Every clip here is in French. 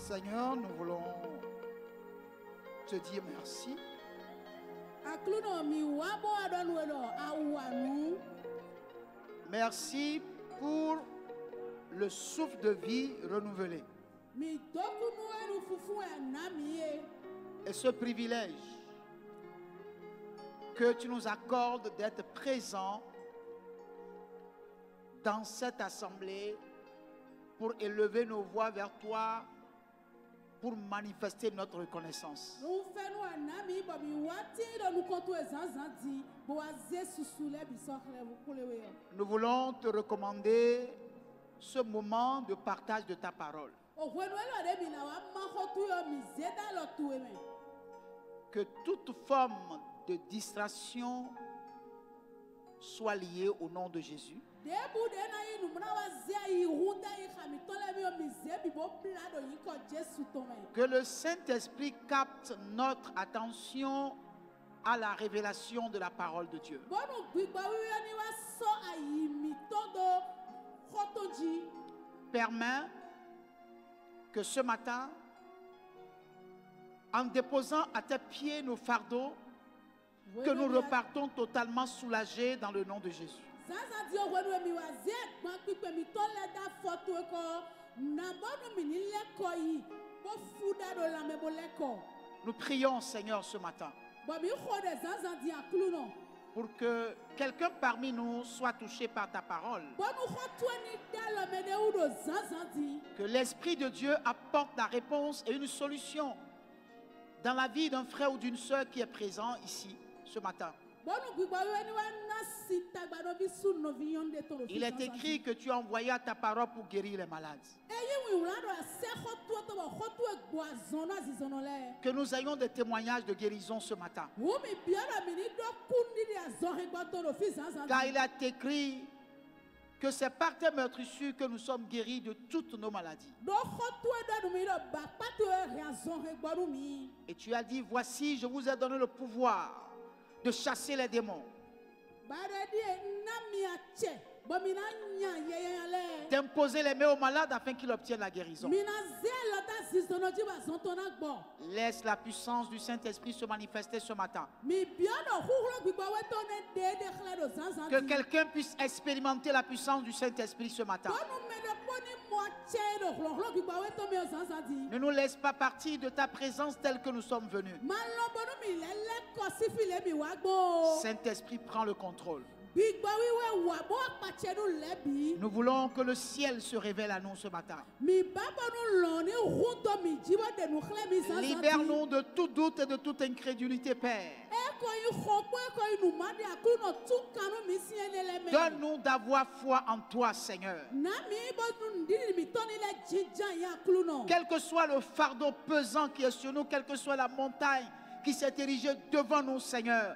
Seigneur, nous voulons te dire merci. Merci pour le souffle de vie renouvelé. Et ce privilège que tu nous accordes d'être présents dans cette assemblée pour élever nos voix vers toi, pour manifester notre reconnaissance. Nous voulons te recommander ce moment de partage de ta parole. Que toute forme de distraction soit liée au nom de Jésus. Que le Saint-Esprit capte notre attention à la révélation de la parole de Dieu. Permets que ce matin, en déposant à tes pieds nos fardeaux, que nous repartons totalement soulagés dans le nom de Jésus. Nous prions, Seigneur, ce matin pour que quelqu'un parmi nous soit touché par ta parole. Que l'Esprit de Dieu apporte la réponse et une solution dans la vie d'un frère ou d'une sœur qui est présent ici ce matin. Il est écrit que tu as envoyé ta parole pour guérir les malades. Que nous ayons des témoignages de guérison ce matin. Car il est écrit que c'est par tes meurtrissures que nous sommes guéris de toutes nos maladies. Et tu as dit, voici, je vous ai donné le pouvoir de chasser les démons, d'imposer les mains aux malades afin qu'ils obtiennent la guérison. Laisse la puissance du Saint-Esprit se manifester ce matin. Que quelqu'un puisse expérimenter la puissance du Saint-Esprit ce matin. Ne nous laisse pas partir de ta présence telle que nous sommes venus. Saint-Esprit, prends le contrôle. Nous voulons que le ciel se révèle à nous ce matin. Libère-nous de tout doute et de toute incrédulité, Père. Donne-nous d'avoir foi en toi, Seigneur. Quel que soit le fardeau pesant qui est sur nous, quelle que soit la montagne qui s'est érigée devant nous, Seigneur,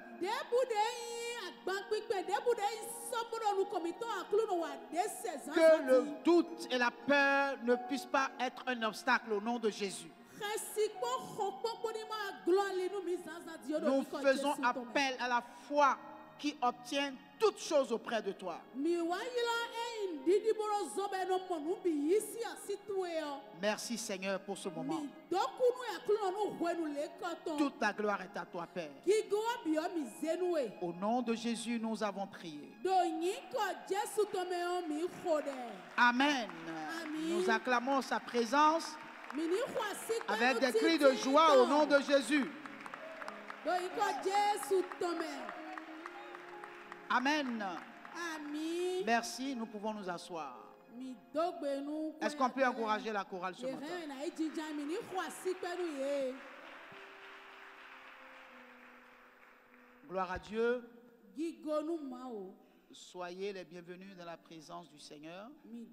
que le doute et la peur ne puissent pas être un obstacle au nom de Jésus. Nous faisons appel à la foi qui obtient toutes choses auprès de toi. Merci, Seigneur, pour ce moment. Toute la gloire est à toi, Père. Au nom de Jésus, nous avons prié. Amen. Nous acclamons sa présence avec des cris de joie au nom de Jésus. Amen. Merci, nous pouvons nous asseoir. Est-ce qu'on peut encourager la chorale ce matin? Gloire à Dieu. Soyez les bienvenus dans la présence du Seigneur. Nous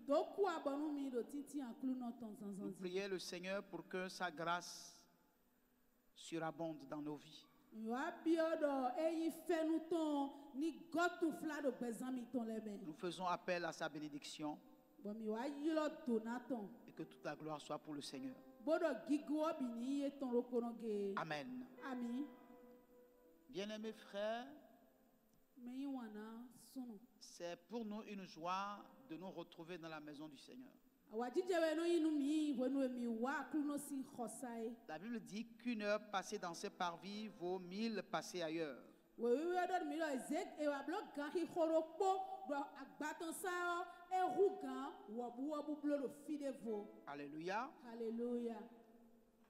prions le Seigneur pour que sa grâce surabonde dans nos vies. Nous faisons appel à sa bénédiction et que toute la gloire soit pour le Seigneur. Amen. Bien-aimés frères, c'est pour nous une joie de nous retrouver dans la maison du Seigneur. La Bible dit qu'une heure passée dans ces parvis vaut 1000 passées ailleurs. Alléluia. Alléluia.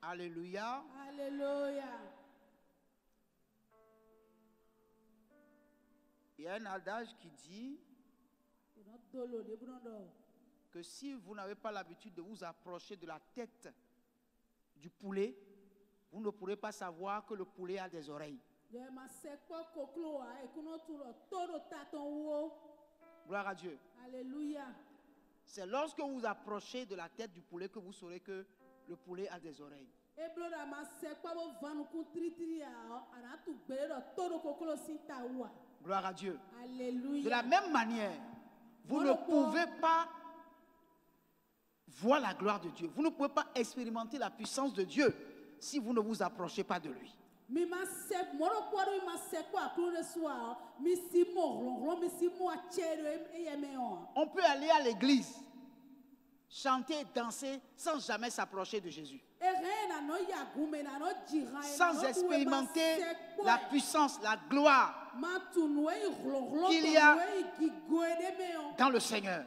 Alléluia. Alléluia. Il y a un adage qui dit que si vous n'avez pas l'habitude de vous approcher de la tête du poulet, vous ne pourrez pas savoir que le poulet a des oreilles. Gloire à Dieu. Alléluia. C'est lorsque vous vous approchez de la tête du poulet que vous saurez que le poulet a des oreilles. Gloire à Dieu. Alléluia. De la même manière, vous ne pouvez pas voir la gloire de Dieu. Vous ne pouvez pas expérimenter la puissance de Dieu si vous ne vous approchez pas de lui. On peut aller à l'église, chanter et danser sans jamais s'approcher de Jésus. Sans expérimenter la puissance, la gloire qu'il y a dans le Seigneur.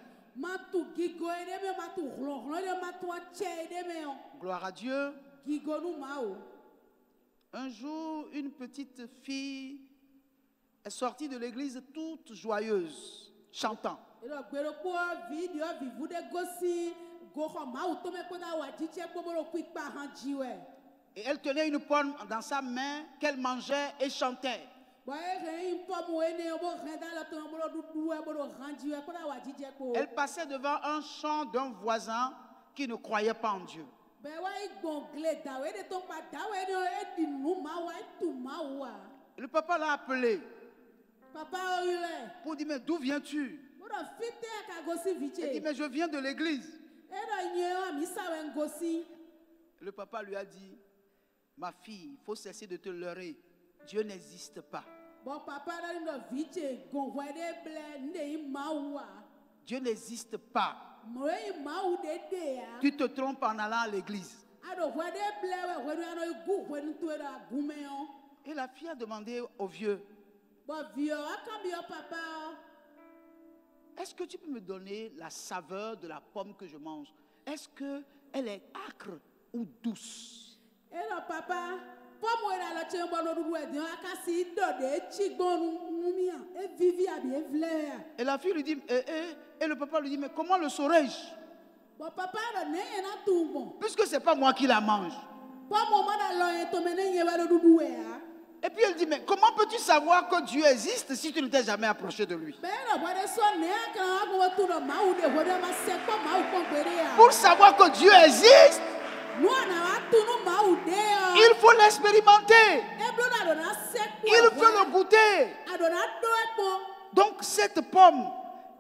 Gloire à Dieu. Un jour, une petite fille est sortie de l'église toute joyeuse, chantant. Et elle tenait une pomme dans sa main qu'elle mangeait et chantait. Elle passait devant un champ d'un voisin qui ne croyait pas en Dieu. Le papa l'a appelé pour dire, mais d'où viens-tu? Elle dit, mais je viens de l'église. Le papa lui a dit, ma fille, il faut cesser de te leurrer. Dieu n'existe pas. Dieu n'existe pas. Tu te trompes en allant à l'église. Et la fille a demandé au vieux, est-ce que tu peux me donner la saveur de la pomme que je mange? Est-ce qu'elle est âcre ou douce? Et le papa, et la fille lui dit, et le papa lui dit, mais comment le saurais-je? Puisque ce n'est pas moi qui la mange. Et puis elle dit, mais comment peux-tu savoir que Dieu existe si tu ne t'es jamais approché de lui? Pour savoir que Dieu existe, il faut l'expérimenter. Il faut le goûter. Donc cette pomme,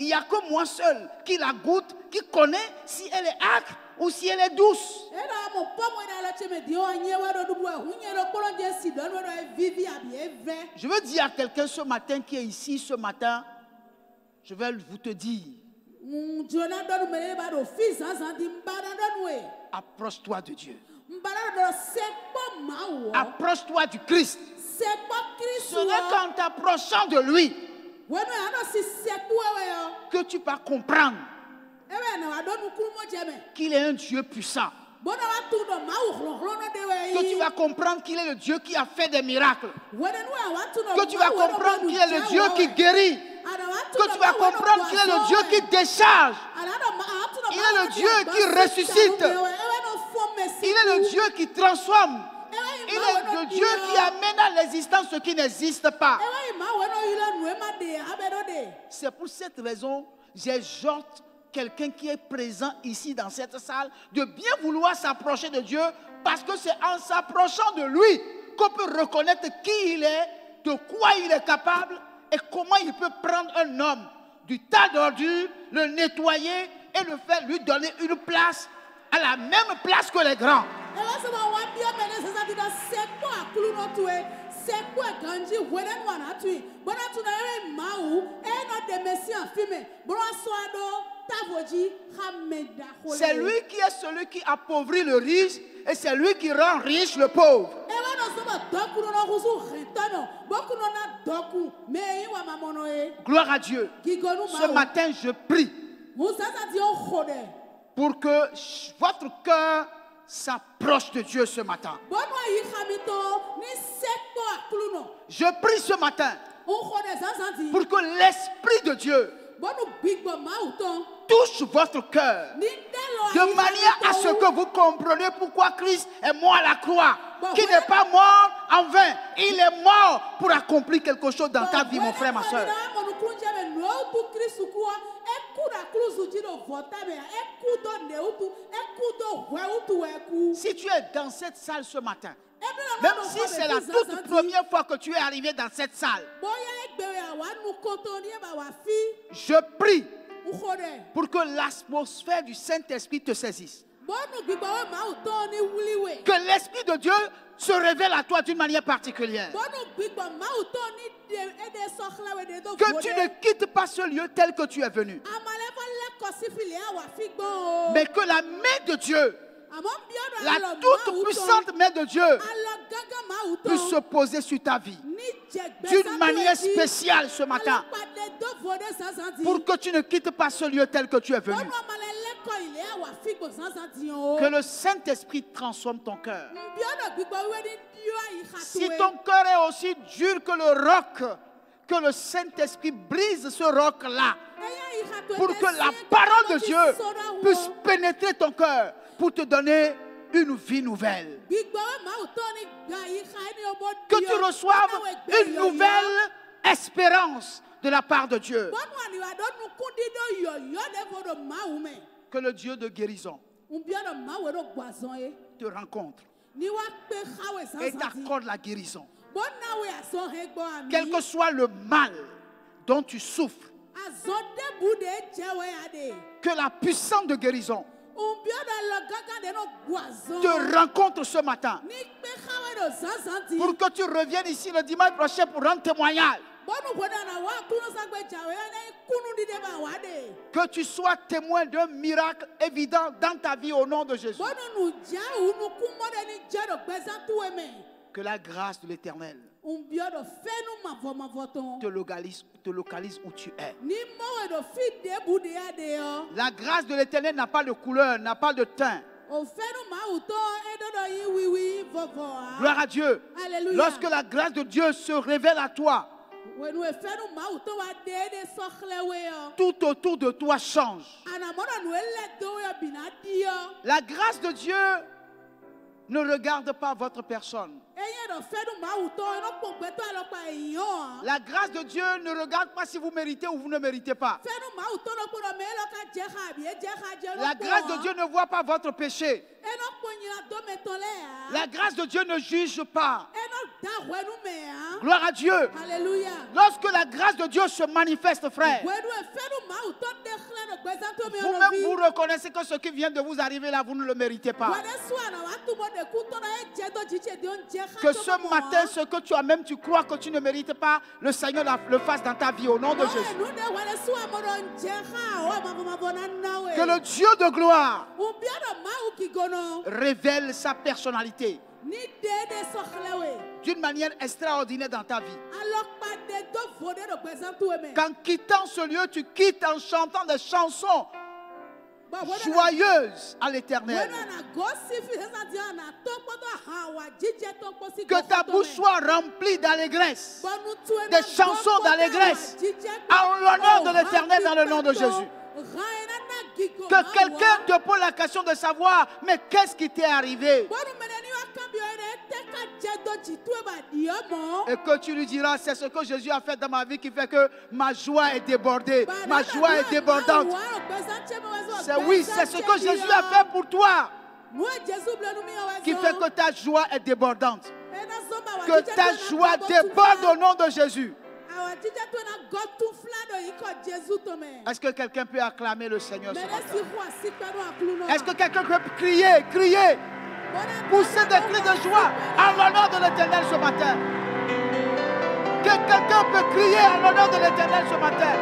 il n'y a que moi seul qui la goûte, qui connaît si elle est âcre ou si elle est douce. Je veux dire à quelqu'un ce matin qui est ici ce matin, je vais vous te dire, approche-toi de Dieu. Approche-toi du Christ. Ce n'est qu'en t'approchant de lui que tu vas comprendre qu'il est un Dieu puissant. Que tu vas comprendre qu'il est le Dieu qui a fait des miracles. Que tu vas comprendre qu'il est le Dieu qui guérit. Que tu vas comprendre qu'il est le Dieu qui décharge. Il est le Dieu qui ressuscite. Il est le Dieu qui transforme. Il est le Dieu qui amène à l'existence ce qui n'existe pas. C'est pour cette raison que j'exhorte quelqu'un qui est présent ici dans cette salle de bien vouloir s'approcher de Dieu, parce que c'est en s'approchant de lui qu'on peut reconnaître qui il est, de quoi il est capable et comment il peut prendre un homme du tas d'ordures, le nettoyer et le faire lui donner une place à la même place que les grands. C'est lui qui est celui qui appauvrit le riche et c'est lui qui rend riche le pauvre. Gloire à Dieu. Ce matin, je prie pour que votre cœur s'approche de Dieu ce matin. Je prie ce matin pour que l'Esprit de Dieu touche votre cœur de manière à ce que vous compreniez pourquoi Christ est mort à la croix, qui n'est pas mort en vain. Il est mort pour accomplir quelque chose dans ta vie, mon frère, ma soeur. Si tu es dans cette salle ce matin, même si c'est la toute première fois que tu es arrivé dans cette salle, je prie pour que l'atmosphère du Saint-Esprit te saisisse. Que l'Esprit de Dieu se révèle à toi d'une manière particulière. Que tu ne quittes pas ce lieu tel que tu es venu. Mais que la main de Dieu, la toute puissante main de Dieu, puisse se poser sur ta vie d'une manière spéciale ce matin, pour que tu ne quittes pas ce lieu tel que tu es venu. Que le Saint-Esprit transforme ton cœur. Si ton cœur est aussi dur que le roc, que le Saint-Esprit brise ce roc-là, pour que la parole de Dieu puisse pénétrer ton cœur, pour te donner une vie nouvelle. Que tu reçoives une nouvelle espérance de la part de Dieu. Que le Dieu de guérison te rencontre et t'accorde la guérison. Quel que soit le mal dont tu souffres, que la puissance de guérison te rencontre ce matin, pour que tu reviennes ici le dimanche prochain pour rendre témoignage. Que tu sois témoin d'un miracle évident dans ta vie au nom de Jésus. Que la grâce de l'Éternel te localise où tu es. La grâce de l'Éternel n'a pas de couleur, n'a pas de teint. Gloire à Dieu. Alléluia. Lorsque la grâce de Dieu se révèle à toi, tout autour de toi change. La grâce de Dieu ne regarde pas votre personne. La grâce de Dieu ne regarde pas si vous méritez ou vous ne méritez pas. La grâce de Dieu ne voit pas votre péché. La grâce de Dieu ne juge pas. Gloire à Dieu. Alléluia. Lorsque la grâce de Dieu se manifeste, frère, vous-même vous reconnaissez que ce qui vient de vous arriver là, vous ne le méritez pas. Que ce matin, ce que tu as même, tu crois que tu ne mérites pas, le Seigneur le fasse dans ta vie au nom de Jésus. Que le Dieu de gloire révèle sa personnalité d'une manière extraordinaire dans ta vie. Qu'en quittant ce lieu, tu quittes en chantant des chansons joyeuse à l'Éternel. Que ta bouche soit remplie d'allégresse, des chansons d'allégresse, en l'honneur de l'Éternel dans le nom de Jésus. Que quelqu'un te pose la question de savoir, mais qu'est-ce qui t'est arrivé? Et que tu lui diras, c'est ce que Jésus a fait dans ma vie qui fait que ma joie est débordée, ma joie est débordante. Oui, c'est ce que Jésus a fait pour toi qui fait que ta joie est débordante. Que ta joie déborde au nom de Jésus. Est-ce que quelqu'un peut acclamer le Seigneur ce matin? Est-ce que quelqu'un peut crier, crier, pousser des cris de joie en l'honneur de l'Éternel ce matin? Que quelqu'un peut crier en l'honneur de l'Éternel ce matin?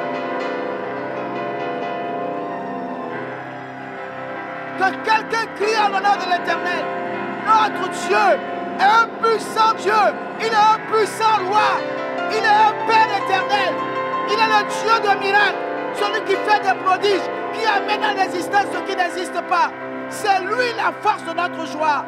Que quelqu'un crie en l'honneur de l'Éternel. Notre Dieu est un puissant Dieu. Il est un puissant roi. Il est un Père éternel. Il est le Dieu de miracles. Celui qui fait des prodiges, qui amène à l'existence ce qui n'existe pas. C'est lui la force de notre joie.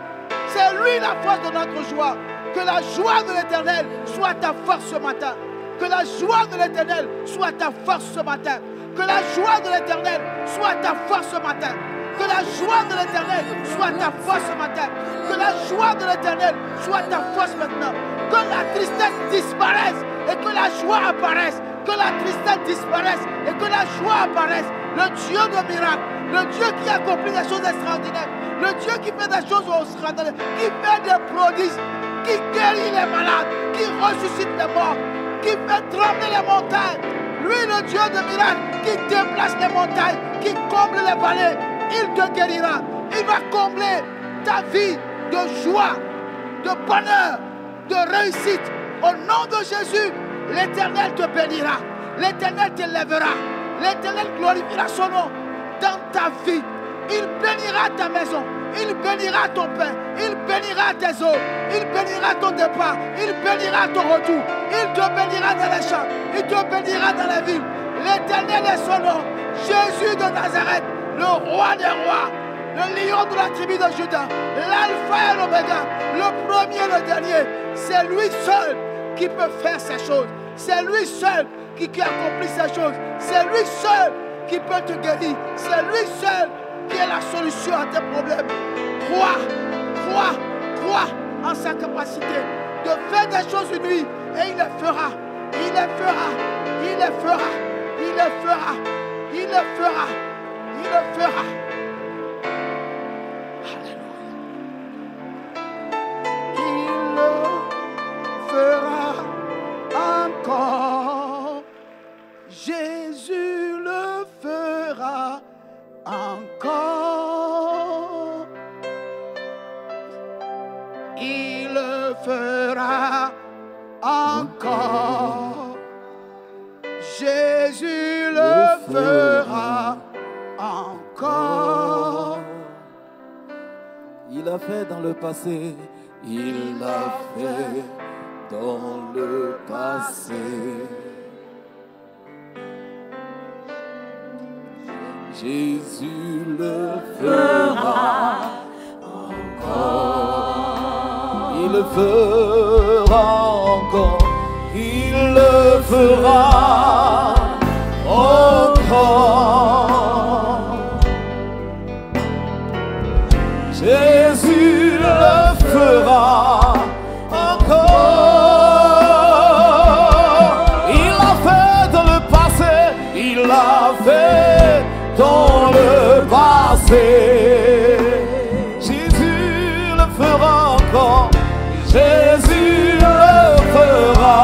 C'est lui la force de notre joie. Que la joie de l'Éternel soit ta force ce matin. Que la joie de l'Éternel soit ta force ce matin. Que la joie de l'Éternel soit ta force ce matin. Que la joie de l'Éternel soit ta force ce matin. Que la joie de l'Éternel soit ta force maintenant. Que la tristesse disparaisse et que la joie apparaisse. Que la tristesse disparaisse et que la joie apparaisse. Le Dieu de miracles, le Dieu qui accomplit des choses extraordinaires, le Dieu qui fait des choses extraordinaires, qui fait des prodiges, qui guérit les malades, qui ressuscite les morts, qui fait trembler les montagnes. Lui, le Dieu de miracles, qui déplace les montagnes, qui comble les vallées, il te guérira. Il va combler ta vie de joie, de bonheur, de réussite. Au nom de Jésus, l'Éternel te bénira. L'Éternel t'élèvera. L'Éternel glorifiera son nom dans ta vie. Il bénira ta maison. Il bénira ton pain. Il bénira tes eaux. Il bénira ton départ. Il bénira ton retour. Il te bénira dans les champs. Il te bénira dans la ville. L'Éternel est son nom. Jésus de Nazareth, le roi des rois, le lion de la tribu de Juda, l'alpha et l'oméga, le premier et le dernier. C'est lui seul qui peut faire ces choses. C'est lui seul qui accomplit ces choses. C'est lui seul qui peut te guérir. C'est lui seul qui est la solution à tes problèmes. Crois en sa capacité de faire des choses unies et il les fera. Il les fera. Il les fera. Il les fera. Il le fera. Il le fera. Alléluia. Il le fera encore. Jésus le fera encore. Il le fera encore. Jésus le fera encore. Il a fait dans le passé, il l'a fait dans le passé. Jésus le fera encore. Il le fera encore. Il le fera encore. Jésus le fera encore. Il l'a fait dans le passé. Il l'a fait dans le passé. Jésus le fera encore. Jésus le fera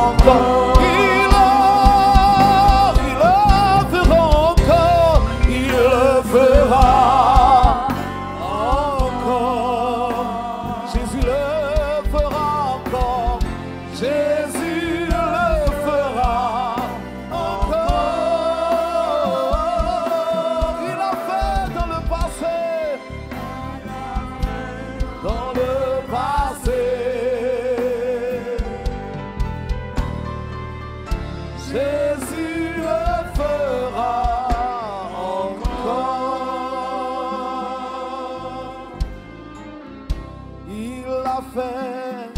encore. Il le fera encore. Il le fera encore. Jésus le fera encore. Jésus le fera encore. Il a fait dans le passé. Dans le passé. Jésus le fera encore. Il l'a fait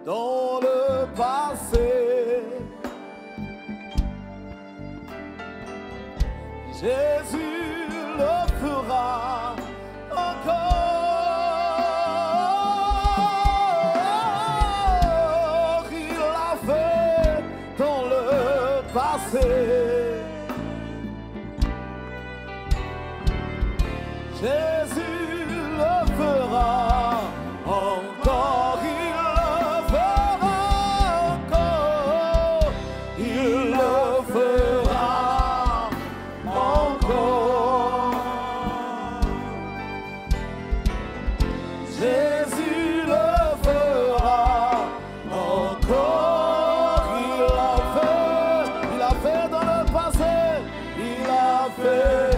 dans le passé. Jésus le fera encore. Il l'a fait dans le passé. Jésus le fera encore. Il le fera encore. Il le fera encore. Jésus le fera encore. Il a fait dans le passé. Il a fait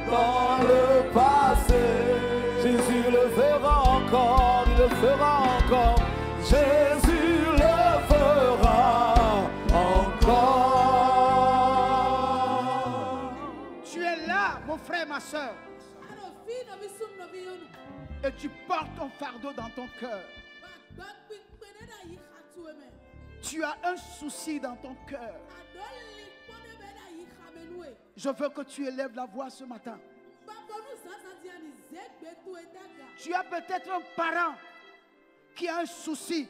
dans le passé. Et tu portes ton fardeau dans ton cœur. Tu as un souci dans ton cœur. Je veux que tu élèves la voix ce matin. Tu as peut-être un parent qui a un souci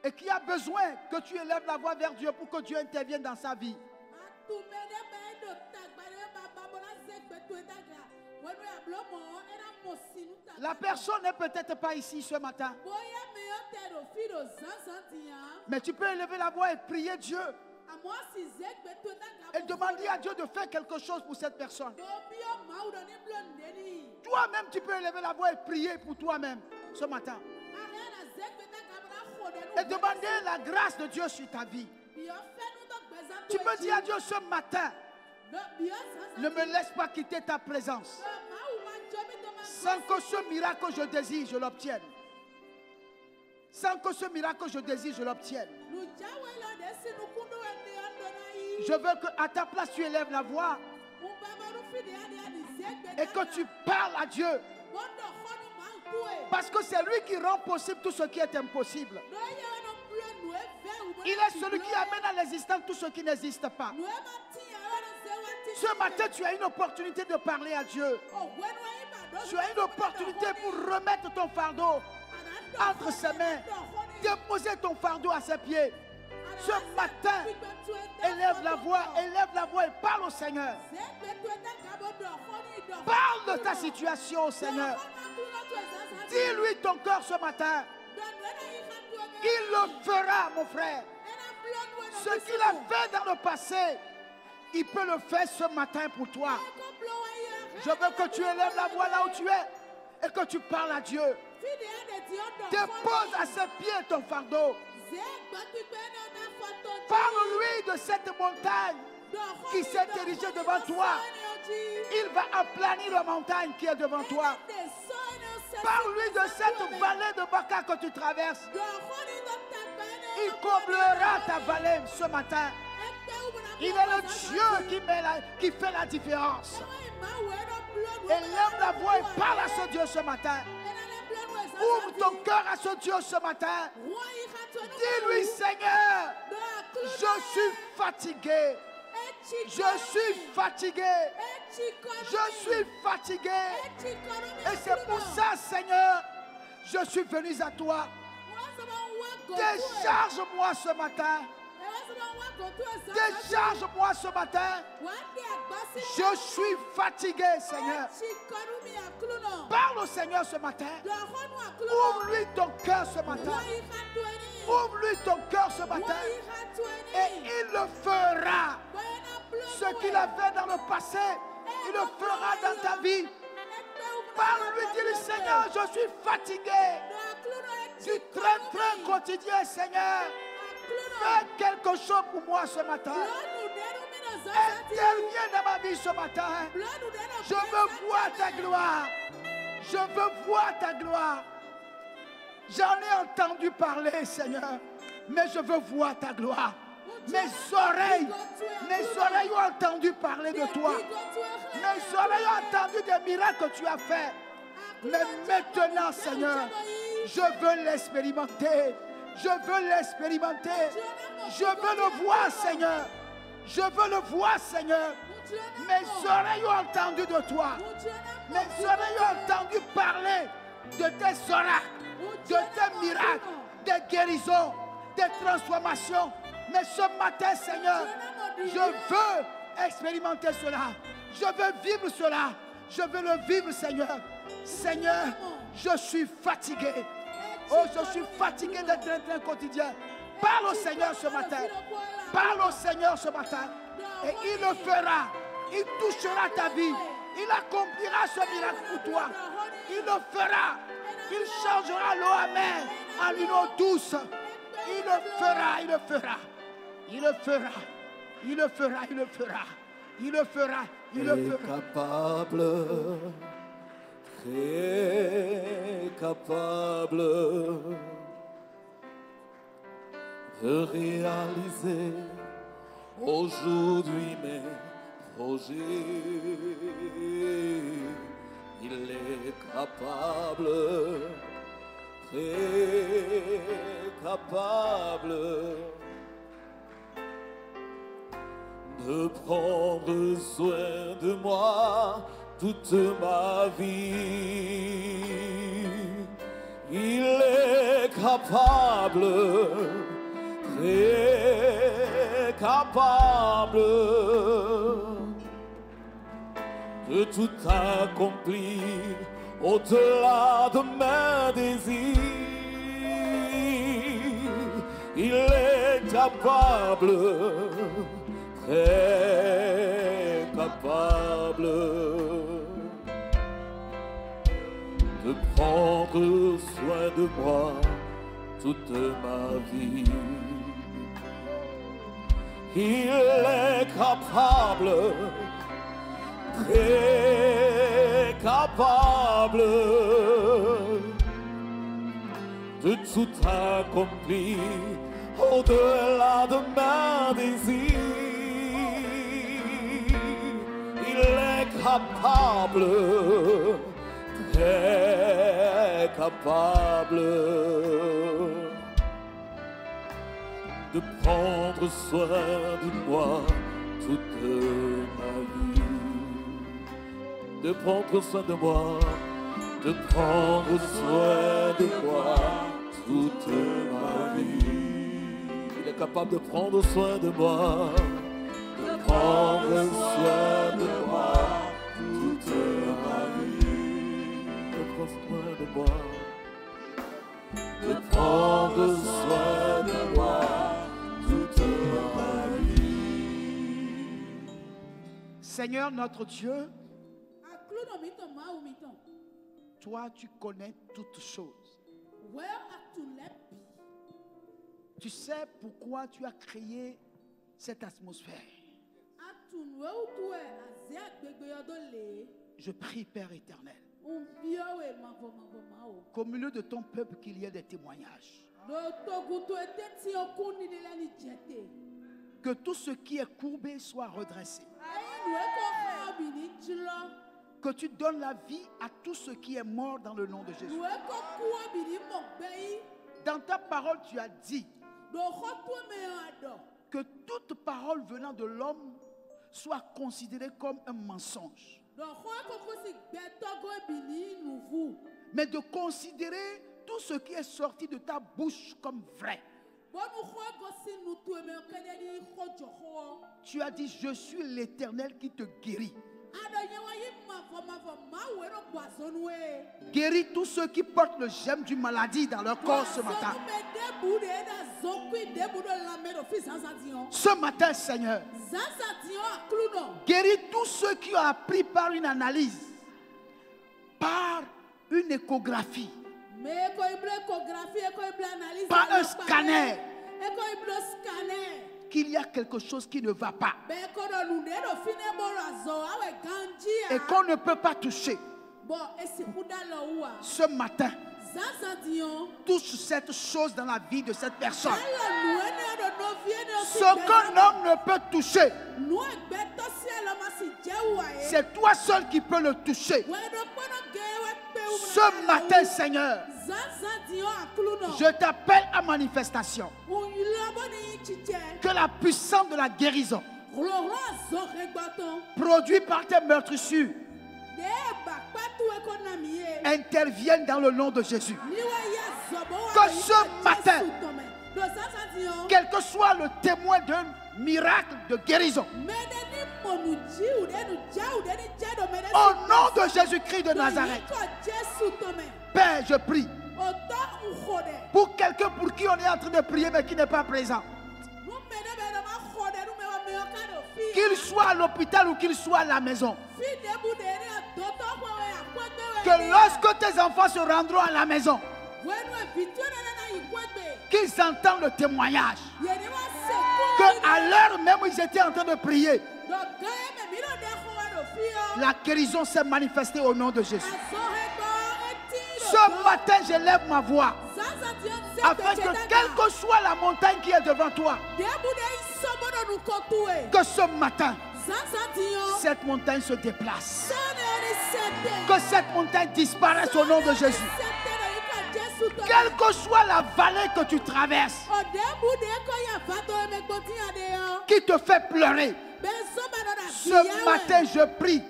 et qui a besoin que tu élèves la voix vers Dieu pour que Dieu intervienne dans sa vie. La personne n'est peut-être pas ici ce matin, mais tu peux élever la voix et prier Dieu et demander à Dieu de faire quelque chose pour cette personne. Toi-même, tu peux élever la voix et prier pour toi-même ce matin et demander la grâce de Dieu sur ta vie. Tu peux dire à Dieu ce matin: ne me laisse pas quitter ta présence sans que ce miracle que je désire, je l'obtienne. Sans que ce miracle que je désire, je l'obtienne. Je veux qu'à ta place, tu élèves la voix et que tu parles à Dieu. Parce que c'est lui qui rend possible tout ce qui est impossible. Il est celui qui amène à l'existence tout ce qui n'existe pas. Ce matin, tu as une opportunité de parler à Dieu. Tu as une opportunité pour remettre ton fardeau entre ses mains. Déposer ton fardeau à ses pieds. Ce matin, élève la voix et parle au Seigneur. Parle de ta situation au Seigneur. Dis-lui ton cœur ce matin. Il le fera, mon frère. Ce qu'il a fait dans le passé, il peut le faire ce matin pour toi. Je veux que tu élèves la voix là où tu es et que tu parles à Dieu. Dépose à ses pieds ton fardeau. Parle-lui de cette montagne qui s'est érigée devant toi. Il va aplanir la montagne qui est devant toi. Parle-lui de cette vallée de Baka que tu traverses. Il comblera ta vallée ce matin. Il est le Dieu qui fait la différence. Élève la voix et parle à ce Dieu ce matin. Ouvre ton cœur à ce Dieu ce matin. Dis-lui: Seigneur, je suis fatigué. Je suis fatigué. Je suis fatigué. Et c'est pour ça, Seigneur, je suis venu à toi. Décharge-moi ce matin. Décharge-moi ce matin. Je suis fatigué, Seigneur. Parle au Seigneur ce matin. Ouvre-lui ton cœur ce matin. Ouvre-lui ton cœur ce matin. Et il le fera. Ce qu'il a fait dans le passé, il le fera dans ta vie. Parle-lui, dis-lui: Seigneur, je suis fatigué du train-train quotidien, Seigneur. Fais quelque chose pour moi ce matin. Interviens dans ma vie ce matin. Je veux voir ta gloire. Je veux voir ta gloire. J'en ai entendu parler, Seigneur, mais je veux voir ta gloire. Mes oreilles ont entendu parler de toi. Mes oreilles ont entendu des miracles que tu as fait. Mais maintenant, Seigneur, je veux l'expérimenter. Je veux l'expérimenter. Je veux le voir, Seigneur. Je veux le voir, Seigneur. Mes oreilles ont entendu de toi. Mes oreilles ont entendu parler de tes oracles, de tes miracles, des guérisons, des transformations. Mais ce matin, Seigneur, je veux expérimenter cela. Je veux vivre cela. Je veux le vivre, Seigneur. Seigneur, je suis fatigué. Oh, je suis fatigué d'être train-train quotidien. Parle au Seigneur ce matin. Parle au Seigneur ce matin. Et il le fera. Il touchera ta vie. Il accomplira ce miracle pour toi. Il le fera. Il changera l'eau amère en une eau douce. Il le fera, il le fera. Il le fera. Il le fera, il le fera. Il le fera, il le fera. Capable, très capable de réaliser aujourd'hui mes projets. capable, très capable de prendre soin de moi toute ma vie. Il est capable, très capable de tout accomplir au-delà de mes désirs. Il est capable, très capable de prendre soin de moi toute ma vie. Il est capable, très capable de tout accomplir au-delà de mes désirs. Il est capable, très capable de prendre soin de moi toute ma vie. De prendre soin de moi, de prendre soin de moi toute ma vie. Il est capable de prendre soin de moi, de prendre soin de moi toute ma vie. De prendre soin de moi, de prendre soin de moi toute ma vie. Seigneur notre Dieu, toi tu connais toutes choses. Tu sais pourquoi tu as créé cette atmosphère. Je prie, Père éternel, qu'au milieu de ton peuple qu'il y ait des témoignages. Que tout ce qui est courbé soit redressé. Que tu donnes la vie à tout ce qui est mort dans le nom de Jésus. Dans ta parole, tu as dit que toute parole venant de l'homme soit considérée comme un mensonge. Mais de considérer tout ce qui est sorti de ta bouche comme vrai. Tu as dit, je suis l'Éternel qui te guérit. Guéris tous ceux qui portent le germe du maladie dans leur corps ce matin. Ce matin, Seigneur, guéris tous ceux qui ont appris par une analyse, par une échographie, par un scanner, qu'il y a quelque chose qui ne va pas et qu'on ne peut pas toucher. Ce matin, touche cette chose dans la vie de cette personne. Ce qu'un homme ne peut toucher, c'est toi seul qui peux le toucher. Ce matin, Seigneur, je t'appelle à manifestation. Que la puissance de la guérison produite par tes meurtrissures intervienne dans le nom de Jésus. Que ce matin, quel que soit le témoin d'un miracle de guérison, au nom de Jésus-Christ de Nazareth, Père, je prie pour quelqu'un pour qui on est en train de prier mais qui n'est pas présent. Qu'il soit à l'hôpital ou qu'il soit à la maison. Que lorsque tes enfants se rendront à la maison, qu'ils entendent le témoignage. Qu'à l'heure même où ils étaient en train de prier, la guérison s'est manifestée au nom de Jésus. Ce matin, je lève ma voix afin que quelle que soit la montagne qui est devant toi, que ce matin, cette montagne se déplace. Que cette montagne disparaisse au nom de Jésus. Quelle que soit la vallée que tu traverses, qui te fait pleurer, ce matin je prie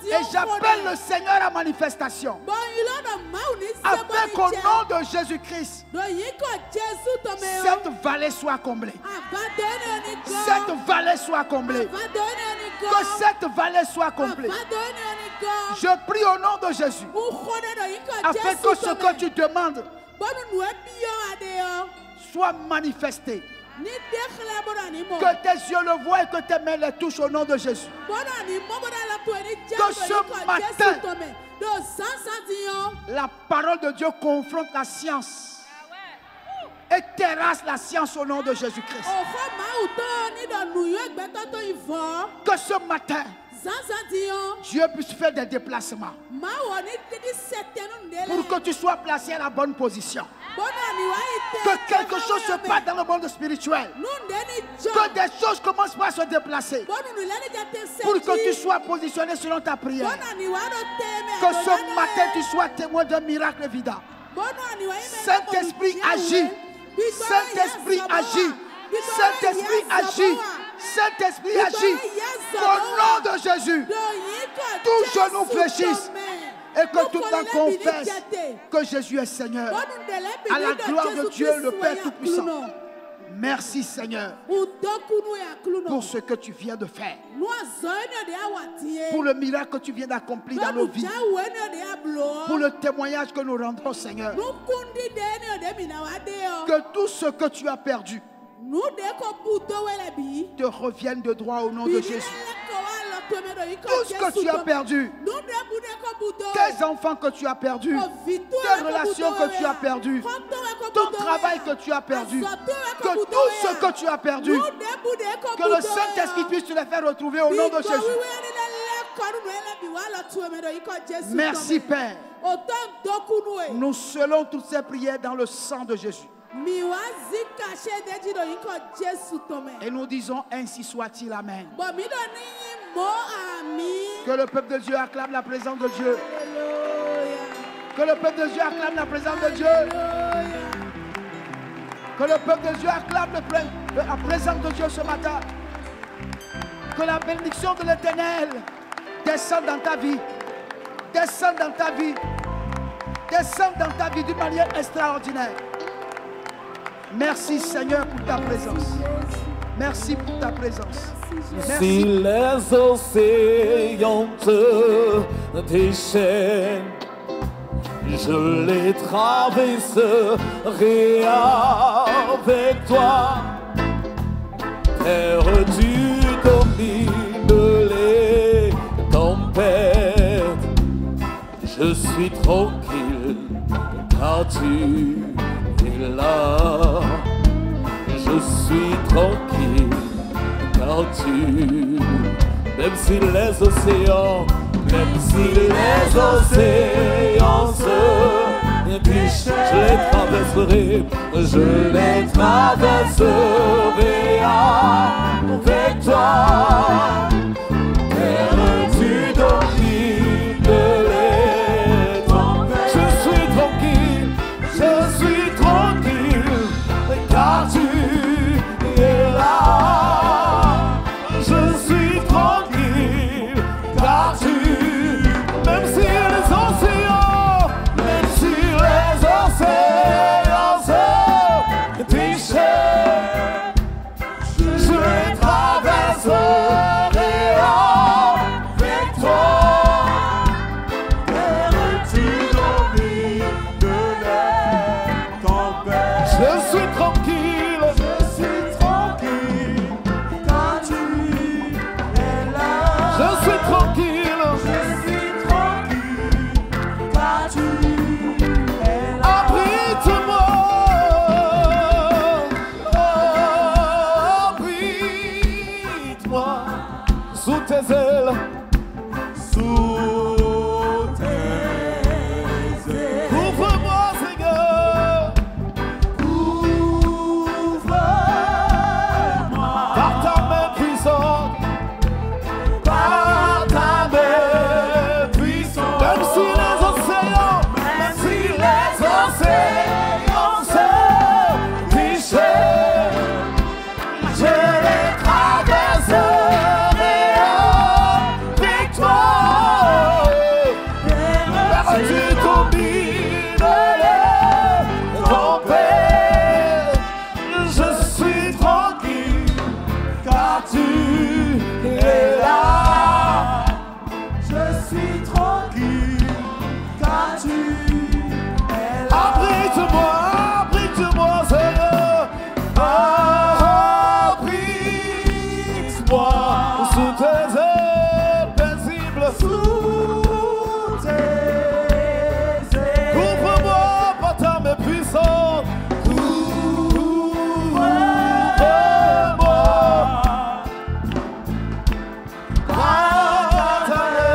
et j'appelle le Seigneur à manifestation, afin qu'au nom de Jésus-Christ, cette vallée soit comblée. Cette vallée soit comblée. Que cette vallée soit comblée. Je prie au nom de Jésus, afin que ce que tu demandes soit manifesté. Que tes yeux le voient et que tes mains les touchent au nom de Jésus. Que ce matin, la parole de Dieu confronte la science et terrasse la science au nom de Jésus-Christ. Que ce matin, Dieu puisse faire des déplacements pour que tu sois placé à la bonne position. Que quelque chose se passe dans le monde spirituel. Que des choses commencent par se déplacer pour que tu sois positionné selon ta prière. Que ce matin tu sois témoin d'un miracle évident. Saint-Esprit agit. Saint-Esprit agit. Saint-Esprit agit. Saint-Esprit agit. Au nom de Jésus, tout genou fléchisse et que tout en confesse que Jésus est Seigneur. À la gloire de Dieu, le Père Tout-Puissant. Merci Seigneur pour ce que tu viens de faire, pour le miracle que tu viens d'accomplir dans nos vies, pour le témoignage que nous rendons Seigneur, que tout ce que tu as perdu te revienne de droit au nom de Jésus. Tout ce que tu as perdu, tes enfants que tu as perdus, tes relations que tu as perdues, ton travail que tu as perdu, que tout ce que tu as perdu, que le Saint-Esprit puisse te les faire retrouver au nom de Jésus. Merci Père. Nous scellons toutes ces prières dans le sang de Jésus. Et nous disons ainsi soit-il, amen. Que le peuple de Dieu acclame la présence de Dieu. Que le peuple de Dieu acclame la présence de Dieu. Que le peuple de Dieu acclame la présence de Dieu ce matin. Que la bénédiction de l'Éternel descende dans ta vie. Descende dans ta vie. Descende dans ta vie d'une manière extraordinaire. Merci Seigneur pour ta présence. Merci pour ta présence. Merci. Si les océans te déchaînent, je les traverserai avec toi. Terre du domine les tempêtes, je suis tranquille car tu es là. Je suis tranquille car tu, même si les océans se déchirent, je les traverserai avec toi. Terre tu domines les tempêtes, je suis tranquille car tu es là. Je suis tranquille car tu, même si les océans se déchirent, je les traverserai suis tranquille, car tu es là. Abrite-moi, Seigneur. Abrite-moi sous tes ailes paisibles. Sous tes ailes. Couvre-moi par ta main puissante. Couvre-moi par ta main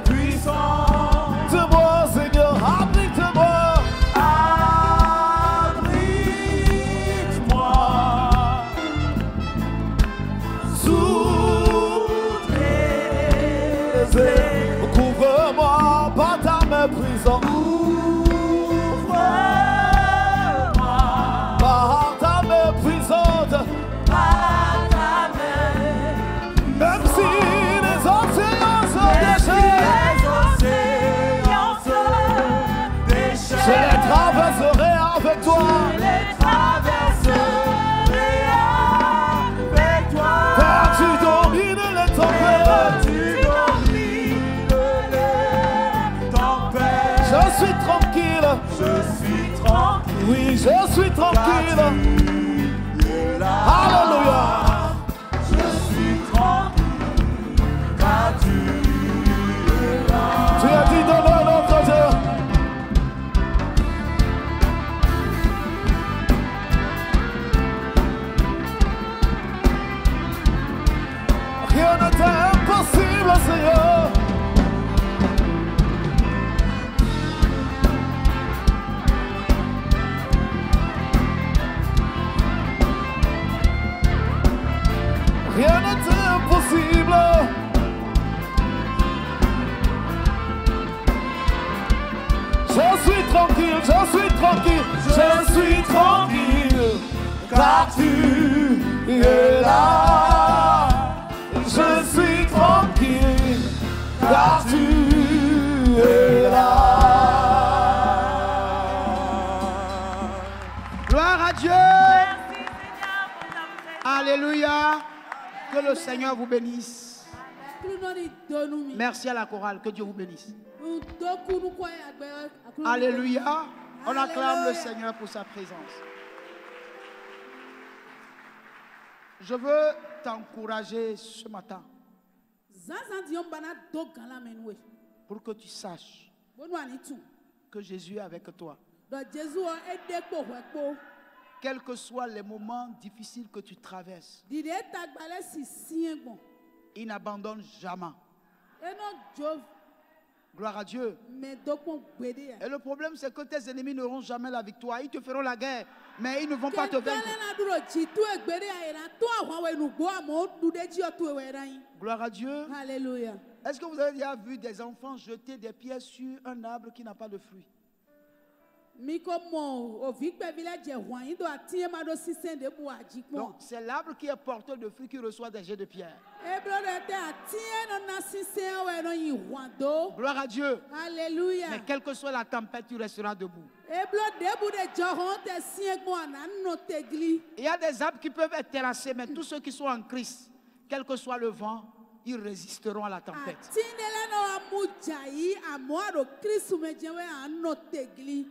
puissante. Abrite-moi, Seigneur, abrite-moi. Abrite-moi sous tes ailes. Couvre-moi par ta main puissante. Couvre-moi par ta main puissante. Par ta main. Même si les océans se déchirent, je les traverserai avec toi. Car tu domines les tempêtes. Je suis tranquille. Oui, je suis tranquille. Alléluia. Tu as dit dans notre Dieu. Rien n'est impossible, Seigneur. Rien n'est impossible. Je suis tranquille, je suis tranquille, je suis tranquille, car tu es là. Je suis tranquille, car tu es là. Gloire à Dieu. Alléluia. Que le Seigneur vous bénisse. Merci à la chorale. Que Dieu vous bénisse. Alléluia. On acclame le Seigneur pour sa présence. Je veux t'encourager ce matin pour que tu saches que Jésus est avec toi. Quels que soient les moments difficiles que tu traverses, il n'abandonne jamais. Gloire à Dieu. Et le problème, c'est que tes ennemis n'auront jamais la victoire. Ils te feront la guerre, mais ils ne vont pas te vaincre. Gloire à Dieu. Alléluia. Est-ce que vous avez déjà vu des enfants jeter des pierres sur un arbre qui n'a pas de fruits? Donc, c'est l'arbre qui est porteur de fruits qui reçoit des jets de pierre. Gloire à Dieu. Alléluia. Mais quelle que soit la tempête, tu resteras debout. Il y a des arbres qui peuvent être terrassés, mais tous ceux qui sont en Christ, quel que soit le vent, ils résisteront à la tempête.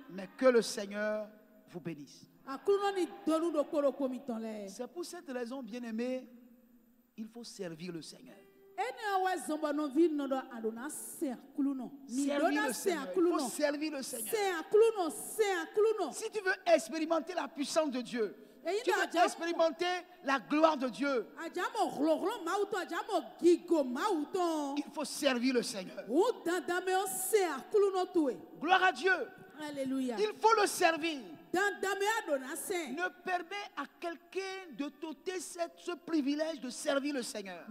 Mais que le Seigneur vous bénisse. C'est pour cette raison, bien-aimé, il faut servir le Seigneur. Servir le Seigneur. Il faut servir le Seigneur. Si tu veux expérimenter la puissance de Dieu, tu veux expérimenter la gloire de Dieu, il faut servir le Seigneur. Gloire à Dieu. Alléluia. Il faut le servir. Ne permet à quelqu'un de t'ôter ce privilège de servir le Seigneur.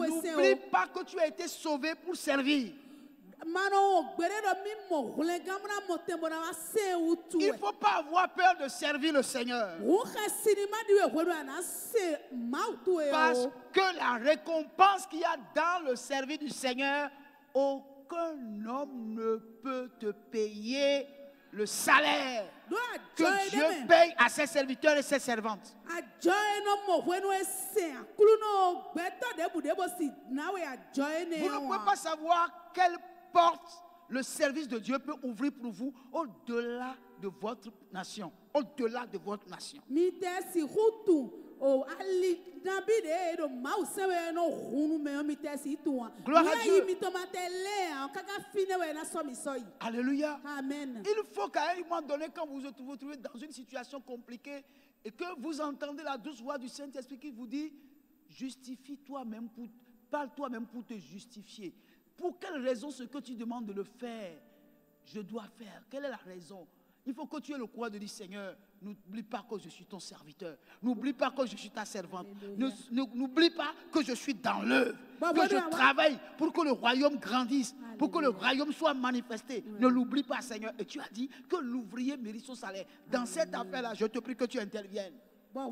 N'oublie pas que tu as été sauvé pour servir. Il ne faut pas avoir peur de servir le Seigneur. Parce que la récompense qu'il y a dans le service du Seigneur, aucun homme ne peut te payer le salaire Do que ajoy Dieu dem. paye à ses serviteurs et ses servantes. Ajoy no mo when we say akulu no gbeto debu debo si now we ajoy ne. Vous ne pouvez pas savoir quelle porte le service de Dieu peut ouvrir pour vous au-delà de votre nation. Au-delà de votre nation. Mi te si hutu o ali nabi de do mau sewe no hunu me mi te si tu. Gloire à Dieu. Mi tomate le kaka fine we na so mi soyi. Alléluia. Amen. Il faut qu'à un moment donné, quand vous vous trouvez dans une situation compliquée et que vous entendez la douce voix du Saint-Esprit qui vous dit, justifie toi-même, parle toi-même pour te justifier. Pour quelle raison ce que tu demandes de le faire, je dois faire? Quelle est la raison? Il faut que tu aies le courage de dire, Seigneur, n'oublie pas que je suis ton serviteur. N'oublie pas que je suis ta servante. N'oublie pas que je suis dans l'œuvre. Que je travaille pour que le royaume grandisse, pour que le royaume soit manifesté. Ne l'oublie pas, Seigneur. Et tu as dit que l'ouvrier mérite son salaire. Dans cette affaire-là, je te prie que tu interviennes. Ceux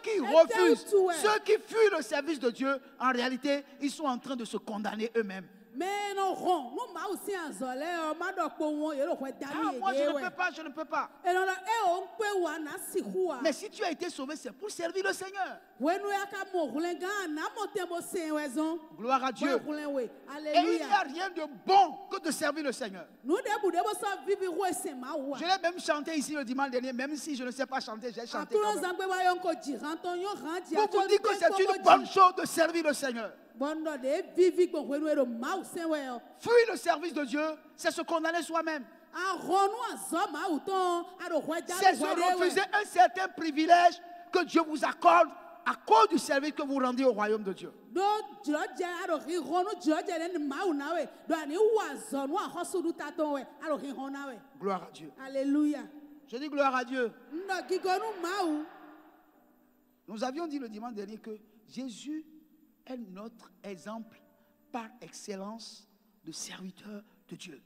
qui refusent, ceux qui fuient le service de Dieu, en réalité, ils sont en train de se condamner eux-mêmes. Ah, moi je ne peux pas, je ne peux pas. Mais si tu as été sauvé, c'est pour servir le Seigneur. Gloire à Dieu. Et il n'y a rien de bon que de servir le Seigneur. Je l'ai même chanté ici le dimanche dernier, même si je ne sais pas chanter, j'ai chanté quand même. Pour vous dire que c'est une bonne chose de servir le Seigneur. Fuir le service de Dieu, c'est se condamner soi-même. C'est se refuser un certain privilège que Dieu vous accorde à cause du service que vous rendez au royaume de Dieu. Gloire à Dieu. Alléluia. Je dis gloire à Dieu. Nous avions dit le dimanche dernier que Jésus est notre exemple par excellence de serviteur de Dieu.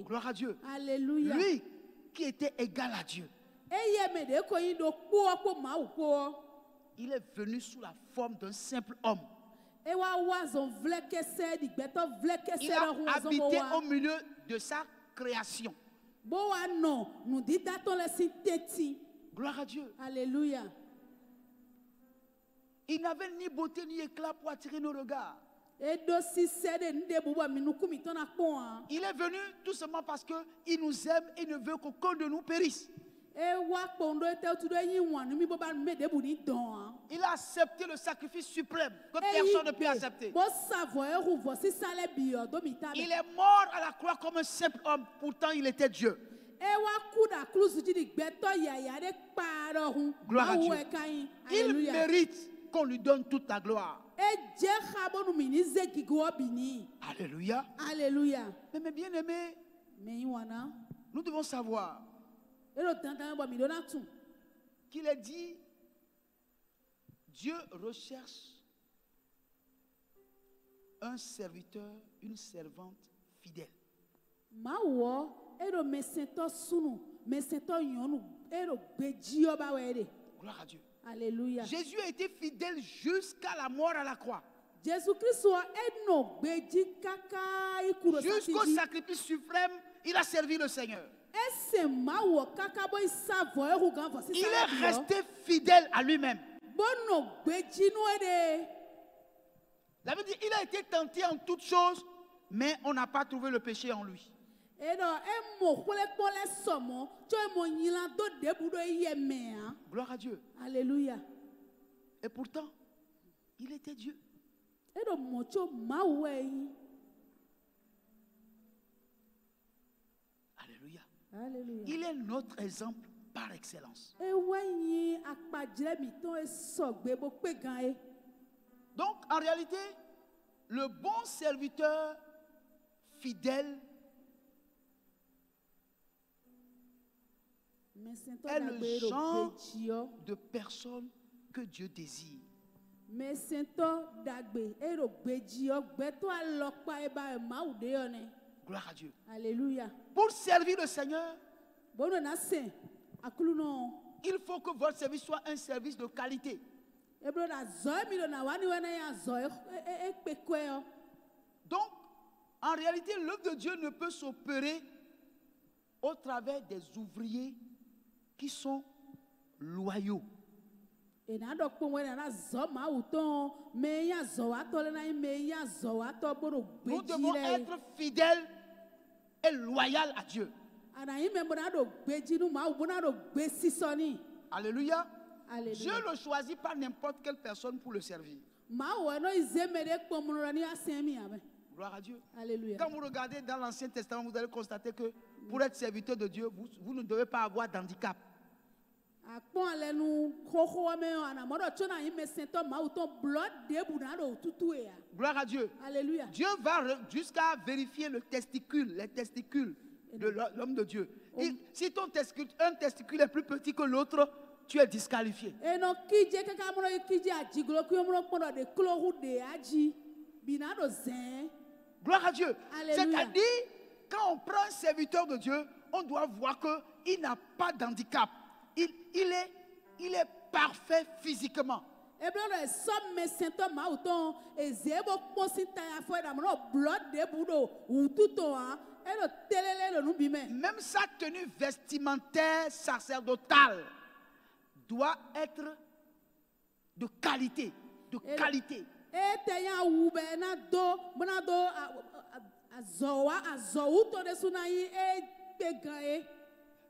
Gloire à Dieu. Alléluia. Lui qui était égal à Dieu, il est venu sous la forme d'un simple homme. Il a habité au milieu de sa création. Gloire à Dieu. Alléluia. Il n'avait ni beauté ni éclat pour attirer nos regards. Il est venu tout simplement parce qu'il nous aime et ne veut qu'aucun de nous périsse. Il a accepté le sacrifice suprême que personne ne peut accepter. Il est mort à la croix comme un simple homme, pourtant il était Dieu. Gloire à Dieu. Il mérite qu'on lui donne toute la gloire. Alléluia. Alléluia. Mais mes bien-aimés, nous devons savoir qu'il est dit, Dieu recherche un serviteur, une servante fidèle. Gloire à Dieu. Alléluia. Jésus a été fidèle jusqu'à la mort à la croix. Jusqu'au sacrifice suprême, il a servi le Seigneur. Il est resté fidèle à lui-même. La Bible dit, il a été tenté en toutes choses, mais on n'a pas trouvé le péché en lui. Gloire à Dieu. Alléluia. Et pourtant, il était Dieu. Alléluia. Alléluia. Il est notre exemple par excellence. Donc, en réalité, le bon serviteur fidèle est le genre de personne que Dieu désire. Gloire à Dieu. Alléluia. Pour servir le Seigneur, il faut que votre service soit un service de qualité. eblo na zɔ mi do na wani wani ya zɔ ekpe koe yɔ. Donc, en réalité, l'œuvre de Dieu ne peut s'opérer au travers des ouvriers qui sont loyaux. Ena dɔ kpɔn wɛrɛ na zɔ ma wutɔ me ya zɔ wa tɔ le na ye me ya zɔ wa tɔ bolo Nous gbedzi devons lɛ. être fidèles et loyaux à Dieu. Anayi me bona do gbedzi nu ma bona do gbe sisɔni. Alléluia. Dieu Alléluia. ne choisit pas n'importe quelle personne pour le servir. Ma wɔ no izeme de kpɔn mu ni asɛn mi ame. Gloire à Dieu. Alléluia. Quand vous regardez dans l'Ancien Testament, vous allez constater que pour être serviteur de Dieu, vous ne devez pas avoir d'handicap. Akpɔn ale nu xoxo me yɔ anamɔ dɔ tso na yi me sɛntɔ ma wutɔ blɔ debu na do tutu ya. Gloire à Dieu. Alléluia. Dieu va jusqu'à vérifier les testicules de l'homme de Dieu. Si ton testicule, un testicule est plus petit que l'autre, tu es disqualifié. Eno kidze kaka mɔ yi kidze adziglo kuyo mɔ kpɔn dɔ de klohu de adzi bina do zɛn. Gloire à Dieu. Alléluia. C'est-à-dire, quand on prend un serviteur de Dieu, on doit voir qu'il n'a pas d'handicap. Il est parfait physiquement. Eblo do esɔ me sɛntɔ ma wutɔ eze bo kpɔsi ta ya fɔ ɛdamɔ no blɔ debu do wututɔ wa edo telele do nubi mɛ. Même sa tenue vestimentaire sacerdotale doit être de qualité. De qualité. Ete ya wu bɛ na do azɔ wutɔ de suna yi egbe gan ye.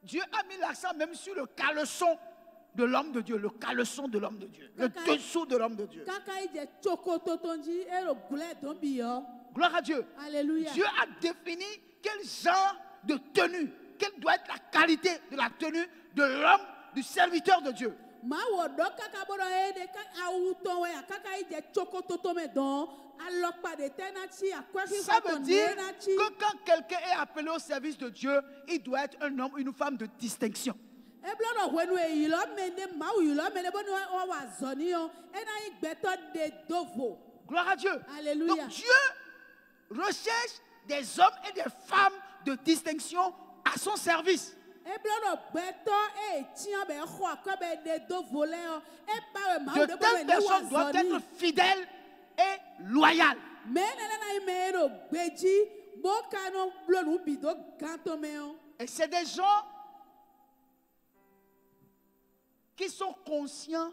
Dieu a mis l'accent même sur le caleçon de l'homme de Dieu, le caleçon de l'homme de Dieu, le dessous de l'homme de Dieu. Kaka yi dze tsoko totonji edo gblẽ don bi yɔ. Gloire à Dieu. Alléluia. Dieu a défini quel genre de tenue, quelle doit être la qualité de la tenue de l'homme, du serviteur de Dieu. Ma wɔ dɔ kaka bɔ dɔ ye de ka awu tɔn wɛ kaka yi dze tsoko toto me dɔn alɔkpa de tɛ na tsi akɔsi Ça veut kɔtɔn dire de na tsi. que quand quelqu'un est appelé au service de Dieu, il doit être un homme, une femme de distinction. Eblo dɔ wɛnu eyi lɔ me ne mawu yi lɔ me ne bo ni wa wa zɔni yɔ ena yi gbɛtɔ de dovo. Gloire à Dieu. Alléluia. Donc Dieu recherche des hommes et des femmes de distinction à son service. Eblo dɔ gbɛtɔ tiɲɛ bɛ xɔ akɔ bɛ de dovo lɛ yɔ eba wɛ mawu De de bo telles bɛ ne wa personnes doivent être zɔni. fidèles et loyales. Me nene na yi me do gbedzi bo kanu blo nu bi do gãtɔ me yɔ. Et c'est des gens qui sont conscients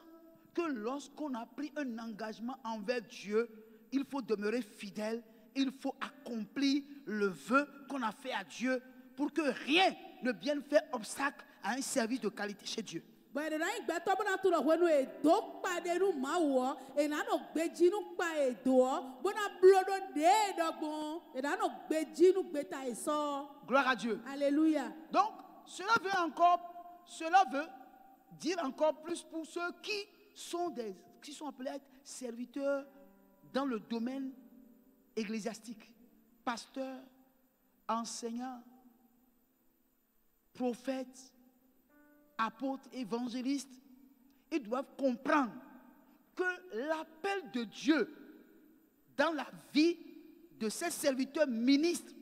que lorsqu'on a pris un engagement envers Dieu, il faut demeurer fidèle, il faut accomplir le vœu qu'on a fait à Dieu pour que rien ne vienne faire obstacle à un service de qualité chez Dieu. Bɔn na yi gbɛtɔ bona tu lɔ wɛnu edo kpa de nu mawu wɔ ena no gbedzi nu kpa edo wɔ bona blo do de dɔ gbɔn ena no gbedzi nu gbeta esɔ. Gloire à Dieu. Alléluia. Donc, cela veut dire encore plus pour ceux qui sont appelés à être serviteurs dans le domaine ecclésiastique. Pasteurs, enseignants, prophètes, apôtres, évangélistes. Ils doivent comprendre que l'appel de Dieu dans la vie de ces serviteurs ministres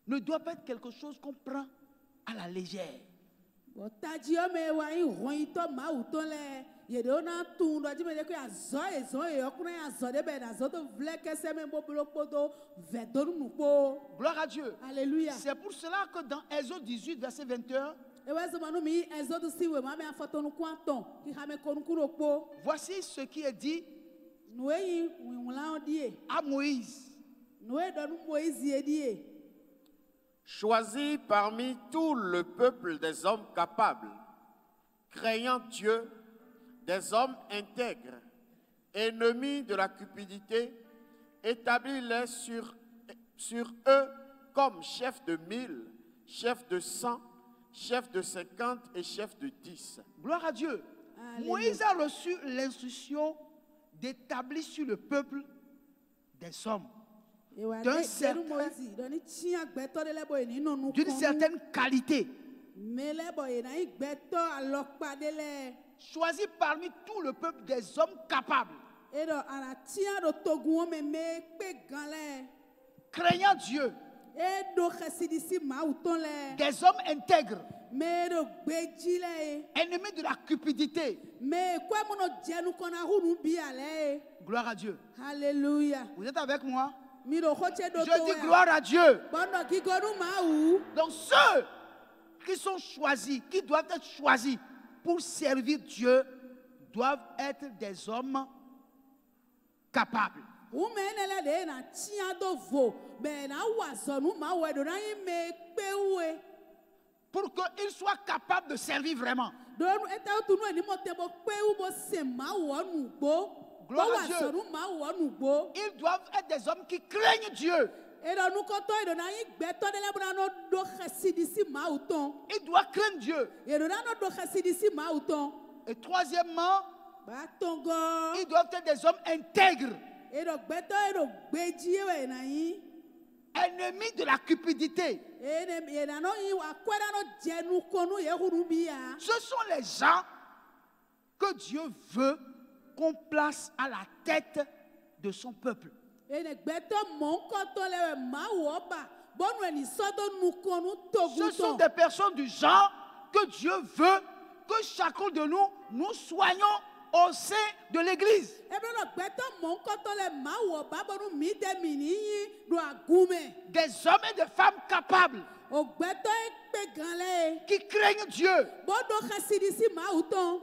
ne doit pas être quelque chose qu'on prend à la légère. Bɔn tadzi yɔ me wa yi hɔnyitɔ mawu tɔ lɛ yeɖewo na tu ŋdɔ dzi me de ko yazɔ ezɔ eyɔ kuna yazɔ de bɛ nazɔ to vlɛ kɛsɛ me boblo kpoto vɛ do nu kpo. Gloire à Dieu. Alléluia. C'est pour cela que dans Exode 18, verset 21, Ewe zɔmɔ nu mi ɛzɔdu si wɛ ma me afɔtɔ nuku atɔn ki hame ko nuku do kpo. voici ce qui est dit Nue yi wiwulawo di ye. à Moïse. Nue dɔ nu Moïse ye di ye. Choisis parmi tout le peuple des hommes capables, craignant Dieu, des hommes intègres, ennemis de la cupidité, établis-les sur eux comme chefs de 1000, chefs de 100, chefs de 50 et chefs de 10. Gloire à Dieu. Alléluia. Moïse a reçu l'instruction d'établir sur le peuple des hommes d'un certain- d'une certaine qualité. Choisi parmi tout le peuple des hommes capables, craignant Dieu, des hommes intègres, me ɖo gbedzi le ye ennemi de la cupidité. me kɔe mo no dzenu kɔna hu nu bi ale ye Gloire à Dieu. hallelujah Vous êtes avec moi? mi ɖo xɔtse ɖo Je to dis ya gloire à Dieu. bɔnɔ gigonu mawu Donc ceux qui sont choisis, qui doivent être choisis pour servir Dieu, doivent être des hommes capables. wume ne le ɖe na tia do vo be na wɔ azɔnu mawu ɖo na yi me kpewoe Pour qu'ils soient capables de servir vraiment. ɖo eta tu nu enimo te bo kpewu bo se mawu nugbo bo Gloire wɔ à Dieu. azɔnu mawu nugbo. Ils doivent être des hommes qui craignent Dieu. Eɖo nukɔtɔ eɖo na yi gbɛtɔ ɖe la bena no ɖo xesidisi mawu tɔn. Ils doivent craindre Dieu. Eɖo na no ɖo xesidisi mawu tɔn. Et troisièmement, Ba tɔngɔ. ils doivent être des hommes intègres, Eɖo gbɛtɔ eɖo gbedzi ewɔ na yi. ennemis de la cupidité. Ene yena no yi akɔe na no dze nukɔnu yehu nu bi ya. Ce sont les gens que Dieu veut qu'on place à la tête de son peuple. Ene gbɛtɔ mɔnkɔtɔ le wɔ mawu ɔba bɔnu eni sɔdo nukɔnu Ce sont togutɔ. des personnes du genre que Dieu veut que chacun de nous soyons au sein de l'église. Ebe no gbɛtɔ mɔnkɔtɔ le mawu ɔba bɔnu mi de mi ni yi do agume. Des hommes et des femmes capables O gbɛtɔ ekpe gan le ye. qui craignent Dieu, Bodo xesidisi mawu tɔn.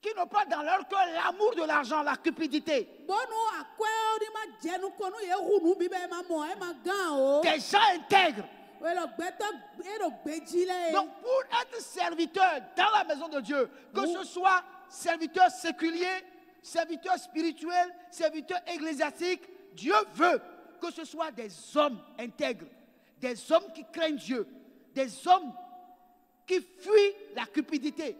qui n'ont pas dans leur cœur l'amour de l'argent, la cupidité. Bonu akɔe ni ma dzenu kɔnu ye hu nu bi be ma mɔ e ma gan o. Des gens intègres. Welo gbɛtɔ eɖo gbedzi le ye. Donc pour être serviteur dans la maison de Dieu, que ce soit serviteur séculier, serviteur spirituel, serviteur ecclésiastique, Dieu veut que ce soit des hommes intègres, des hommes qui craignent Dieu, des hommes qui fuient la cupidité.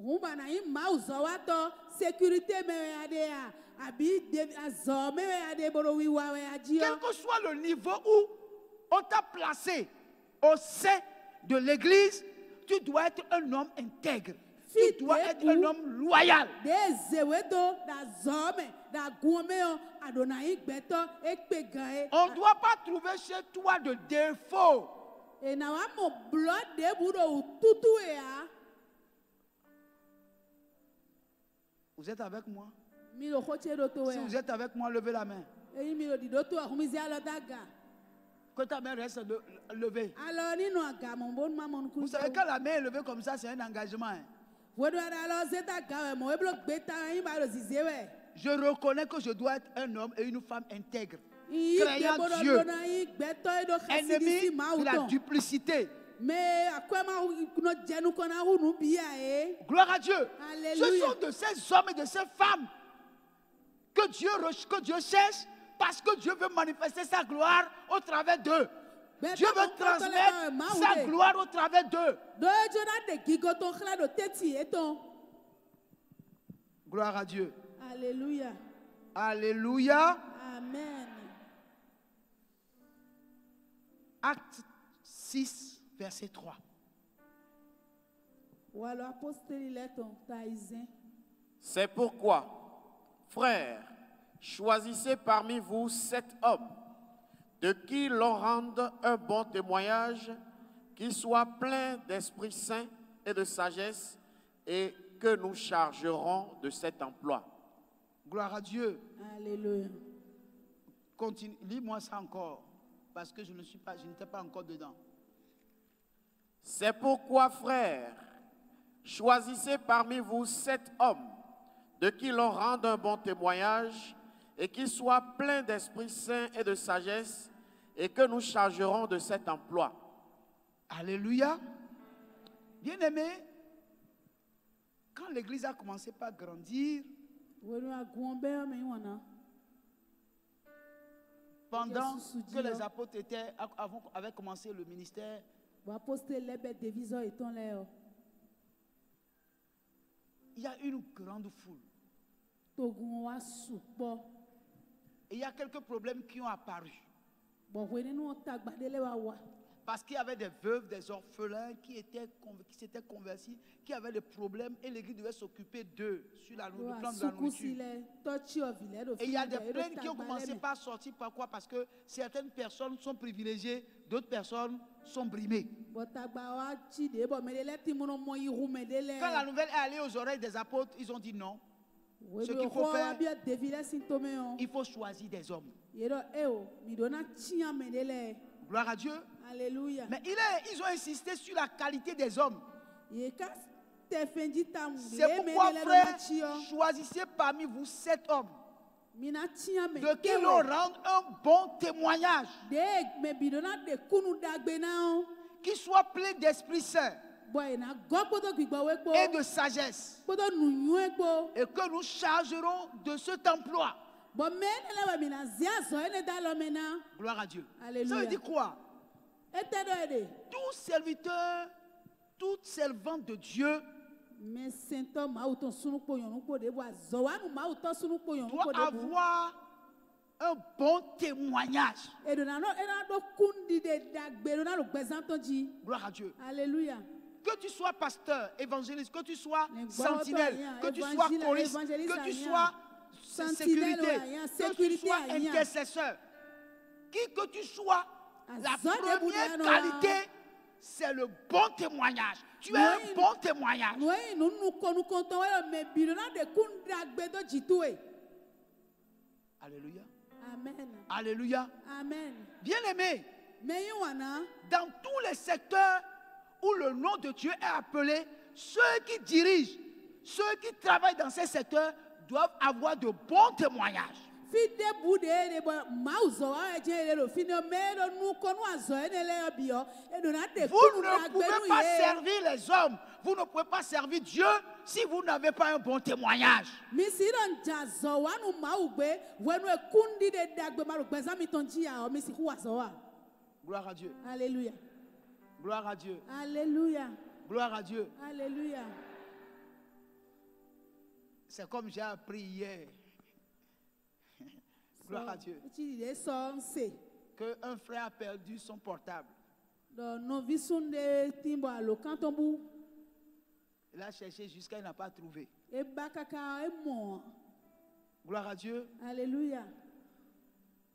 Rumba na yi mawu zɔ wa tɔ sécurité me ya de ya abi de azɔ me ya de bolo wiwa ya dzi Quel yɔ. que soit le niveau où on t'a placé au sein de l'église, tu dois être un homme intègre. Tu dois être un homme loyal. De zewe do da zɔ me da gun me yɔ aɖo na yi gbɛtɔ ekpe gan ye. On ne doit pas trouver chez toi de défaut. Ena wa mo blɔ debu do tutu ya. Vous êtes avec moi? Mi lo xɔtse ɖo to Si ya. vous êtes avec moi, levez la main. Eyi mi lo di ɖo to ahumisi alɔ daga. Que ta main reste levée. Alɔ ninu agamɔ bo ma mɔ nuku. Vous savez, quand la main est levée comme ça, c'est un engagement. Hein. Wodo ada alɔ zeta ga wɛ mɔ eblo gbeta yi ba lo zize wɛ. Je reconnais que je dois être un homme et une femme intègre. Yi Craignant debo Dieu. ɖo na yi gbɛtɔ yi ɖo Ennemi xesidisi mawu de la tɔn. duplicité. Me akɔe ma no dzenu kɔna hu nu bi ya ye. Gloire à Dieu. Alléluia. Ce sont de ces hommes et de ces femmes que Dieu cherche parce que Dieu veut manifester sa gloire au travers d'eux. Dieu veut transmettre sa gloire au travers d'eux. Do edzo na de gigoto xlẽ ɖo teti etɔn. Gloire à Dieu. Alléluia. Alléluia. Amen. Acte 6, verset 3. Walo apostoli le tɔn ta izin. C'est pourquoi, frères, choisissez parmi vous 7 hommes, de qui l'on rende un bon témoignage, qui soit plein d'Esprit Saint et de sagesse, et que nous chargerons de cet emploi. Gloire à Dieu. Alléluia. Continue. Lis-moi ça encore. Parce que je n'étais pas encore dedans. C'est pourquoi, frères, choisissez parmi vous 7 hommes, de qui l'on rende un bon témoignage, et qui soient pleins d'Esprit Saint et de sagesse, et que nous chargerons de cet emploi. Alléluia. Bien-aimé, quand l'église a commencé par grandir, Welo agun bɛ me wana. pendant Jésus que dit, les apôtres avaient commencé le ministère, Wa apostoli le bɛ devizɔ etɔn le yɔ. il y a une grande foule. Togun wa su kpɔ. Et il y a quelques problèmes qui ont apparu. Bɔn hoe ninu ta gba de le wa wa. Parce qu'il y avait des veuves, des orphelins qui s'étaient convertis, qui avaient des problèmes et l'église devait s'occuper d'eux sur le plan de la nourriture. Et il y a des plaintes qui ont commencé par sortir. Pourquoi? Parce que certaines personnes sont privilégiées, d'autres personnes sont brimées. Quand la nouvelle est allée aux oreilles des apôtres, ils ont dit non. Ce qu'il faut faire, il faut choisir des hommes. Gloire à Dieu. Alléluia. Mais ils ont insisté sur la qualité des hommes. C'est pourquoi, frère, choisissez parmi vous 7 hommes de qui l'on rende un bon témoignage, qui soit plein d'Esprit Saint et de sagesse, et que nous chargerons de cet emploi. Gloire à Dieu. Alléluia. Ça veut dire quoi? Tout serviteur, toute servante de Dieu doit avoir un bon témoignage. Gloire à Dieu. Alléluia. Que tu sois pasteur, évangéliste, que tu sois sentinelle, que tu sois choriste, que tu sois sécurité, que tu sois intercesseur, qui que tu sois, la première qualité, c'est le bon témoignage. Tu as un bon témoignage. Alléluia. Amen. Alléluia. Amen. Bien-aimé, dans tous les secteurs où le nom de Dieu est appelé, ceux qui dirigent, ceux qui travaillent dans ces secteurs doivent avoir de bons témoignages. Vous ne pouvez pas servir les hommes, vous ne pouvez pas servir Dieu si vous n'avez pas un bon témoignage. Gloire à Dieu. Alléluia. Gloire à Dieu. Alléluia. Gloire à Dieu. Alléluia. C'est comme j'ai appris hier. Gloire à Dieu. Qu'un frère a perdu son portable. Il a cherché jusqu'à il n'a pas trouvé. Gloire à Dieu. Alléluia.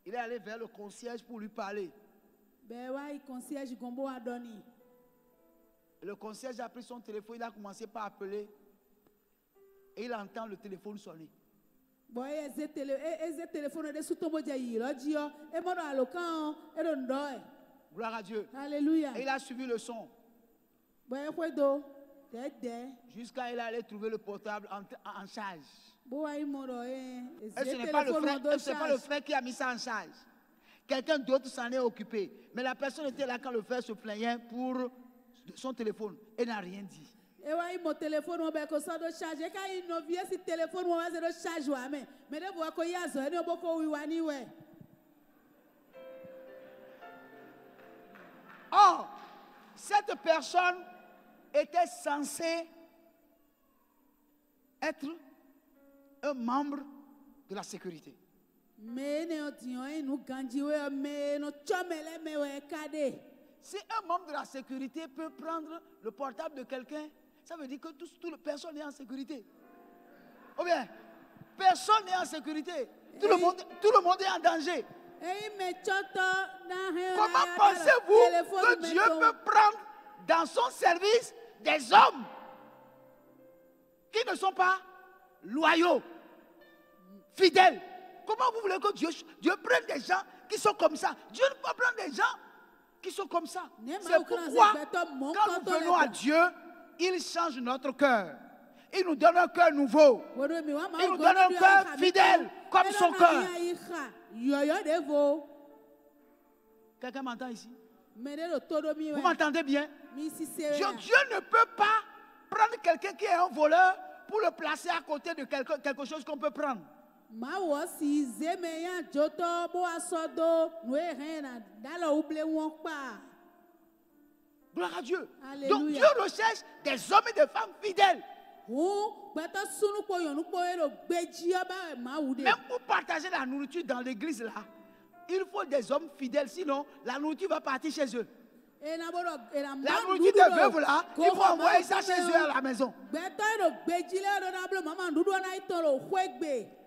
Il est allé vers le concierge pour lui parler. Le concierge a pris son téléphone, il a commencé par appeler et il entend le téléphone sonner. Gloire à Dieu. Alléluia. Et il a suivi le son. Jusqu'à il allait trouver le portable en charge. Et ce n'est pas le frère qui a mis ça en charge. Quelqu'un d'autre s'en est occupé. Mais la personne était là quand le frère se plaignait pour son téléphone et n'a rien dit. Or, cette personne était censée être un membre de la sécurité. Si un membre de la sécurité peut prendre le portable de quelqu'un, ça veut dire que personne n'est en sécurité. Ou bien, personne n'est en sécurité. Tout le monde est en danger. Comment pensez-vous que Dieu peut prendre dans son service des hommes qui ne sont pas loyaux, fidèles? Comment vous voulez que Dieu prenne des gens qui sont comme ça? Dieu ne peut pas prendre des gens qui sont comme ça. C'est pourquoi, quand nous venons à Dieu, il change notre cœur. Il nous donne un cœur nouveau. Il nous donne un cœur fidèle, comme son cœur. Quelqu'un m'entend ici? Vous m'entendez bien? Dieu ne peut pas prendre quelqu'un qui est un voleur pour le placer à côté de quelque chose qu'on peut prendre. Gloire à Dieu. Alléluia. Donc Dieu recherche des hommes et des femmes fidèles. Même pour partager la nourriture dans l'église là, il faut des hommes fidèles, sinon la nourriture va partir chez eux. La nourriture des veuves là, il faut envoyer ça chez eux à la maison.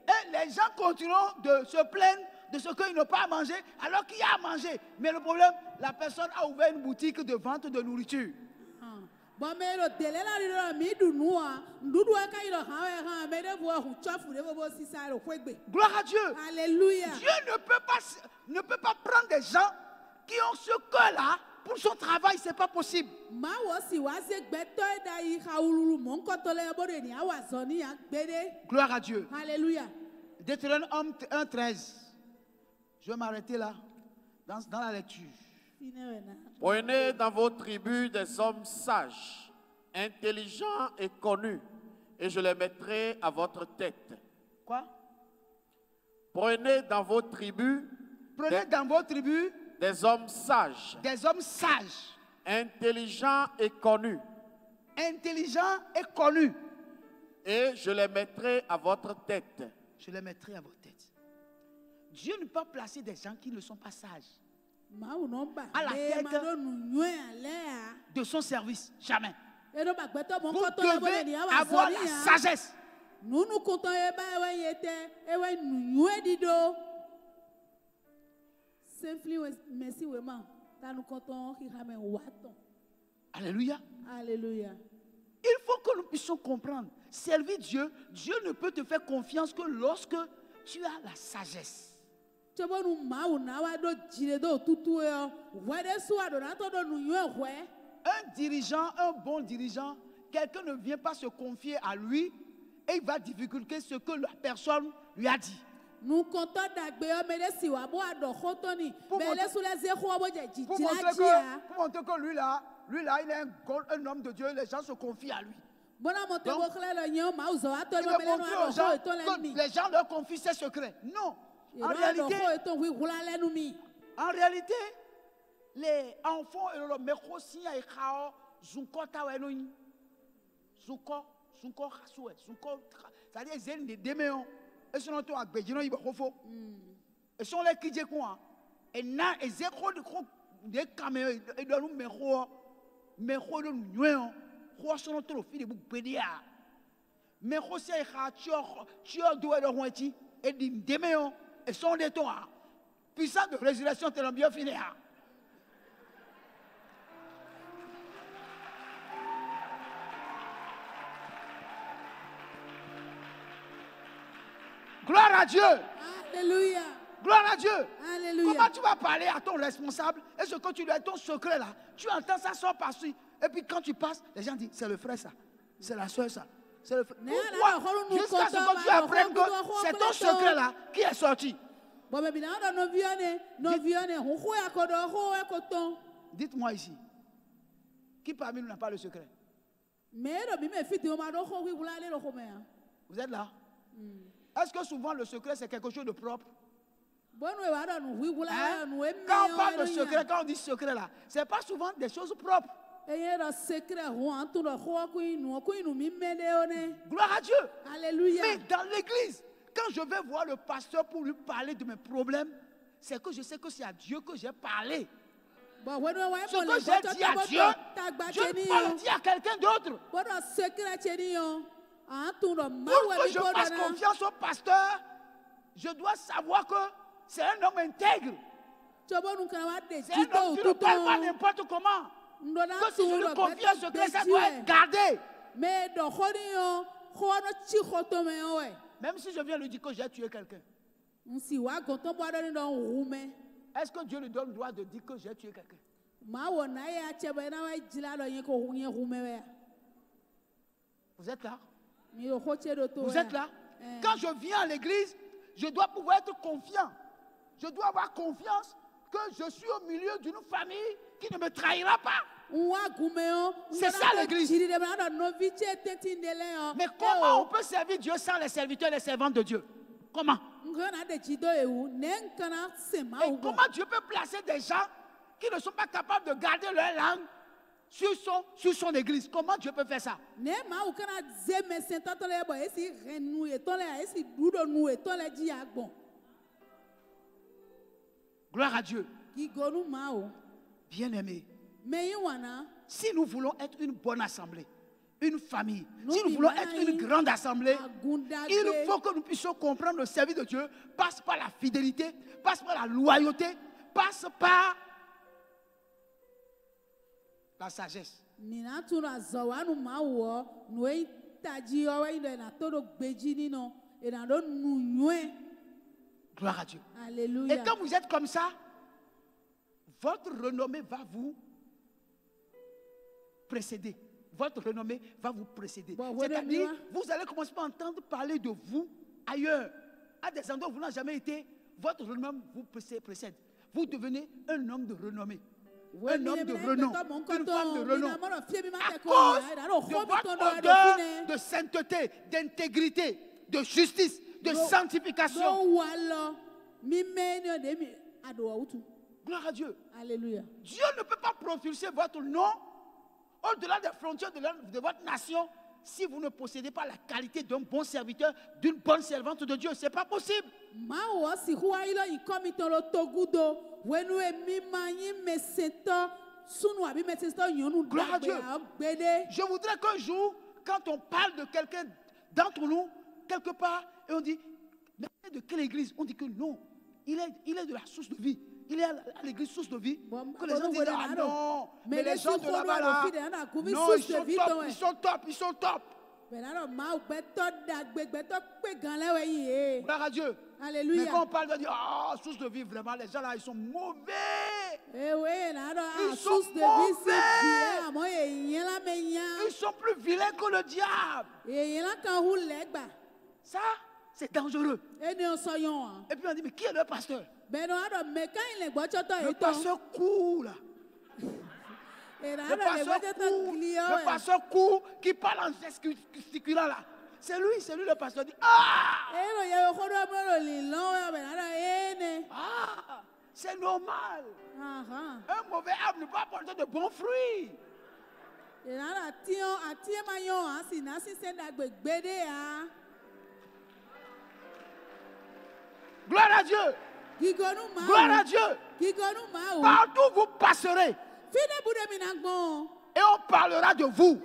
Et les gens continueront de se plaindre de ce qu'ils n'ont pas à manger alors qu'il y a à manger. Mais le problème, la personne a ouvert une boutique de vente de nourriture. Gloire à Dieu. Alléluia. Dieu ne peut pas prendre des gens qui ont ce cœur-là pour son travail, c'est pas possible. Gloire à Dieu. Alléluia. Deutéronome 1:13. Je vais m'arrêter là, dans la lecture. Prenez dans vos tribus des hommes sages, intelligents et connus, et je les mettrai à votre tête. Quoi? Prenez dans vos tribus des hommes sages, intelligents et connus, et je les mettrai à votre tête. Je les mettrai à votre tête. Dieu ne peut pas placer des gens qui ne sont pas sages à la tête de son service. Jamais. Vous devez avoir la sagesse. Alléluia. Alléluia. Il faut que nous puissions comprendre. Servir Dieu, Dieu ne peut te faire confiance que lorsque tu as la sagesse. Un dirigeant, un bon dirigeant, quelqu'un ne vient pas se confier à lui et il va divulguer ce que la personne lui a dit. Pour montrer que lui là, il est un homme de Dieu, les gens se confient à lui. Donc, il veut montrer aux gens que les gens leur confient ses secrets. Non. En réalité, les enfants et le mécosi et kao zunkota wenoni zuko hasue zuko c'est-à-dire zen de demeon et son to agbejino ibofo et son les kije kwa et na ezeko de cameo et de nous meko de nuon ko son to fi de bu pedia mécosi et ka tio do e do honti et di demeon et son de toi puissant de résurrection tellement bien fini. Gloire à Dieu. Alléluia. Gloire à Dieu. Alléluia. Comment tu vas parler à ton responsable et ce que tu lui as ton secret là, tu entends ça sort par-ci. Et puis quand tu passes, les gens disent c'est le frère ça, c'est la soeur ça. C'est le frère. Pourquoi? Jusqu'à ce que tu apprennes que c'est ton secret là qui est sorti. Dites-moi ici, qui parmi nous n'a pas le secret? Vous êtes là? Est-ce que souvent le secret c'est quelque chose de propre? Quand on parle de secret, quand on dit secret là, c'est pas souvent des choses propres. Gloire à Dieu. Alléluia. Mais dans l'église, quand je vais voir le pasteur pour lui parler de mes problèmes, c'est que je sais que c'est à Dieu que j'ai parlé. Ce que j'ai dit à Dieu, je ne peux pas le dire à quelqu'un d'autre. Pour que je fasse confiance au pasteur, je dois savoir que c'est un homme intègre. C'est un homme qui ne parle pas n'importe comment. Que si je lui confie un secret, ça doit être gardé. Même si je viens lui dire que j'ai tué quelqu'un, est-ce que Dieu lui donne le droit de dire que j'ai tué quelqu'un? Vous êtes là? Vous êtes là? Quand je viens à l'église, je dois pouvoir être confiant. Je dois avoir confiance que je suis au milieu d'une famille qui ne me trahira pas. C'est ça l'église. Mais comment on peut servir Dieu sans les serviteurs et les servantes de Dieu? Comment? Et comment Dieu peut placer des gens qui ne sont pas capables de garder leur langue sur son église? Comment Dieu peut faire ça? Gloire à Dieu. Bien-aimé, Me yi wana. Si nous voulons être une bonne assemblée, une famille, Nous si nous voulons vivons être dans une une grande assemblée, agundage. il faut que nous puissions comprendre le service de Dieu passe par la fidélité, passe par la loyauté, passe par la sagesse. Mina tunu azɔwanu ma wɔ nue tadzi ɔwɔ yi do na to do gbedzi ni nɔ ena do nu nyuie. Gloire à Dieu. Alléluia. Et quand vous êtes comme ça, votre renommée va vous précéder. Votre renommée va vous précéder. Bon, C'est-à-dire, renommée, vous allez commencer par entendre parler de vous ailleurs, à des endroits où vous n'avez jamais été. Votre renommée vous précède. Vous devenez un homme de renommée. Un homme de renom, une femme de renom, à cause de votre odeur de sainteté, d'intégrité, de justice, de sanctification. Gloire à Dieu. Alléluia. Dieu ne peut pas propulser votre nom au-delà des frontières de votre nation si vous ne possédez pas la qualité d'un bon serviteur, d'une bonne servante de Dieu. Ce n'est pas possible. Gloire à Dieu. Je voudrais qu'un jour, quand on parle de quelqu'un d'entre nous, quelque part, et on dit, mais de quelle église? On dit que non, il est de la source de vie. Il est à l'église source de vie. Que les gens disent, ah non, mais les gens de là-bas, là, non, ils sont top. Gloire à Dieu. Alléluia. Mais quand on parle de dire, ah, source de vie, vraiment, les gens là, ils sont mauvais. Ils sont mauvais. Ils sont plus vilains que le diable. Ça, c'est dangereux. Et puis on dit, mais qui est le pasteur? Le pasteur court là. Le pasteur court qui parle en gesticulant là. C'est lui le pasteur dit, c'est normal. Un mauvais arbre ne peut pas porter de bons fruits. Gloire à Dieu. Gloire à Dieu. Partout vous passerez. Et on parlera de vous.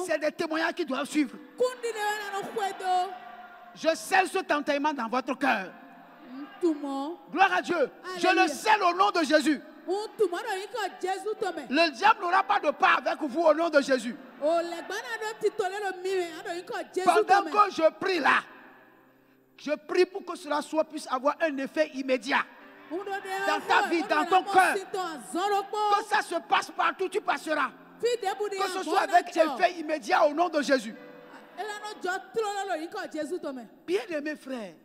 C'est des témoignages qui doivent suivre. Je scelle cet enterrement dans votre cœur. Gloire à Dieu. Je le scelle au nom de Jésus. Le diable n'aura pas de part avec vous au nom de Jésus. Pendant que je prie là, je prie pour que cela puisse avoir un effet immédiat dans ta vie, dans ton cœur. Que ça se passe partout, tu passeras. Que ce soit avec effet immédiat au nom de Jésus. Bien-aimés frères,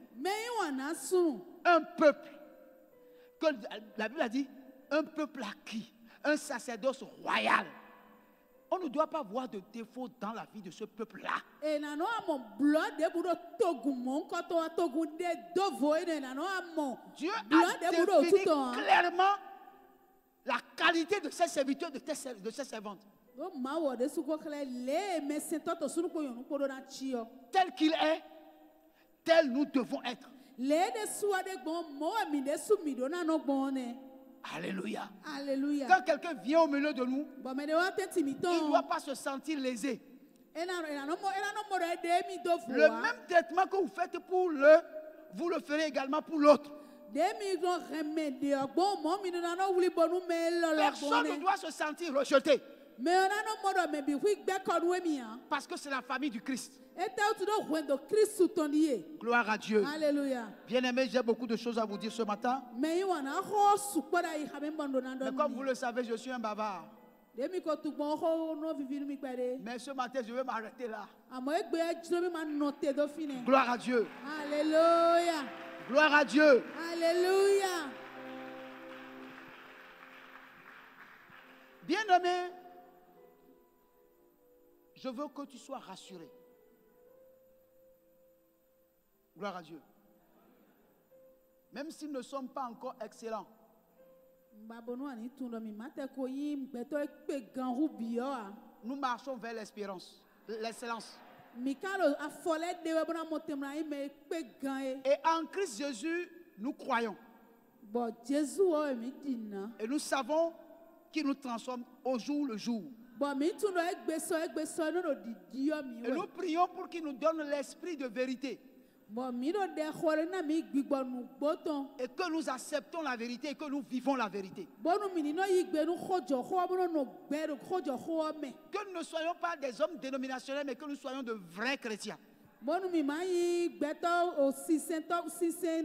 un peuple, que la Bible a dit, un peuple acquis, un sacerdoce royal. On ne doit pas voir de défaut dans la vie de ce peuple-là. Dieu a défini clairement la qualité de ses serviteurs, de ses servantes. Tel qu'il est, tel nous devons être. Alléluia. Alléluia. Quand quelqu'un vient au milieu de nous, il ne doit pas se sentir lésé. Le même traitement que vous faites pour l'un, vous le ferez également pour l'autre. Personne ne doit se sentir rejeté. Parce que c'est la famille du Christ. Gloire à Dieu. Alléluia. Bien-aimés, j'ai beaucoup de choses à vous dire ce matin. Mais comme vous le savez, je suis un bavard. Mais ce matin, je vais m'arrêter là. Gloire à Dieu. Alléluia. Gloire à Dieu. Alléluia. Bien-aimé, je veux que tu sois rassuré. Gloire à Dieu. Même si nous ne sommes pas encore excellents, nous marchons vers l'excellence. Et en Christ Jésus, nous croyons. Et nous savons qui nous transforme au jour le jour. Bon, mi tu no egbeso no didi yo mi Et we. nous prions pour qu'il nous donne l'esprit de vérité. Bon, mi no de xore na mi gbigbo nu gboton. Et que nous acceptons la vérité et que nous vivons la vérité. Bonu mi ni no yigbe nu xojo xo mo no gbe xojo xo me. Que nous ne soyons pas des hommes dénominationnels, mais que nous soyons de vrais chrétiens. Bonu mi ma yi gbeto o sisen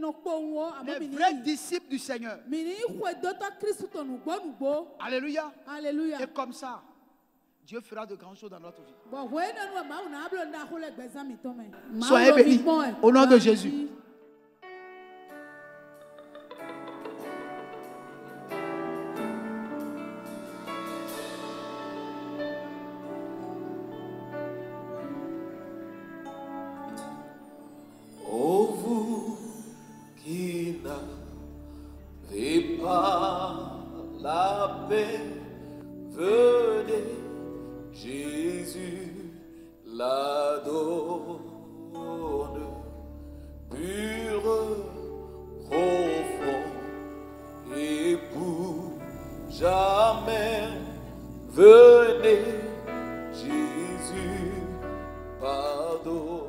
no po wo amo Des mi ni. vrais disciples du Seigneur. Mi ni xwe doto Kristo nu gbo. Alléluia. Alléluia. Et comme ça, Dieu fera de grandes choses dans notre vie. Bon, ouais no ma una ablo nda xole gbeza mi to me. Soyez bénis au nom de Jésus. Oh, vous qui n'avez pas la paix, venez, Jésus la donne, pure, profond et pour jamais. Venez, Jésus pardonne.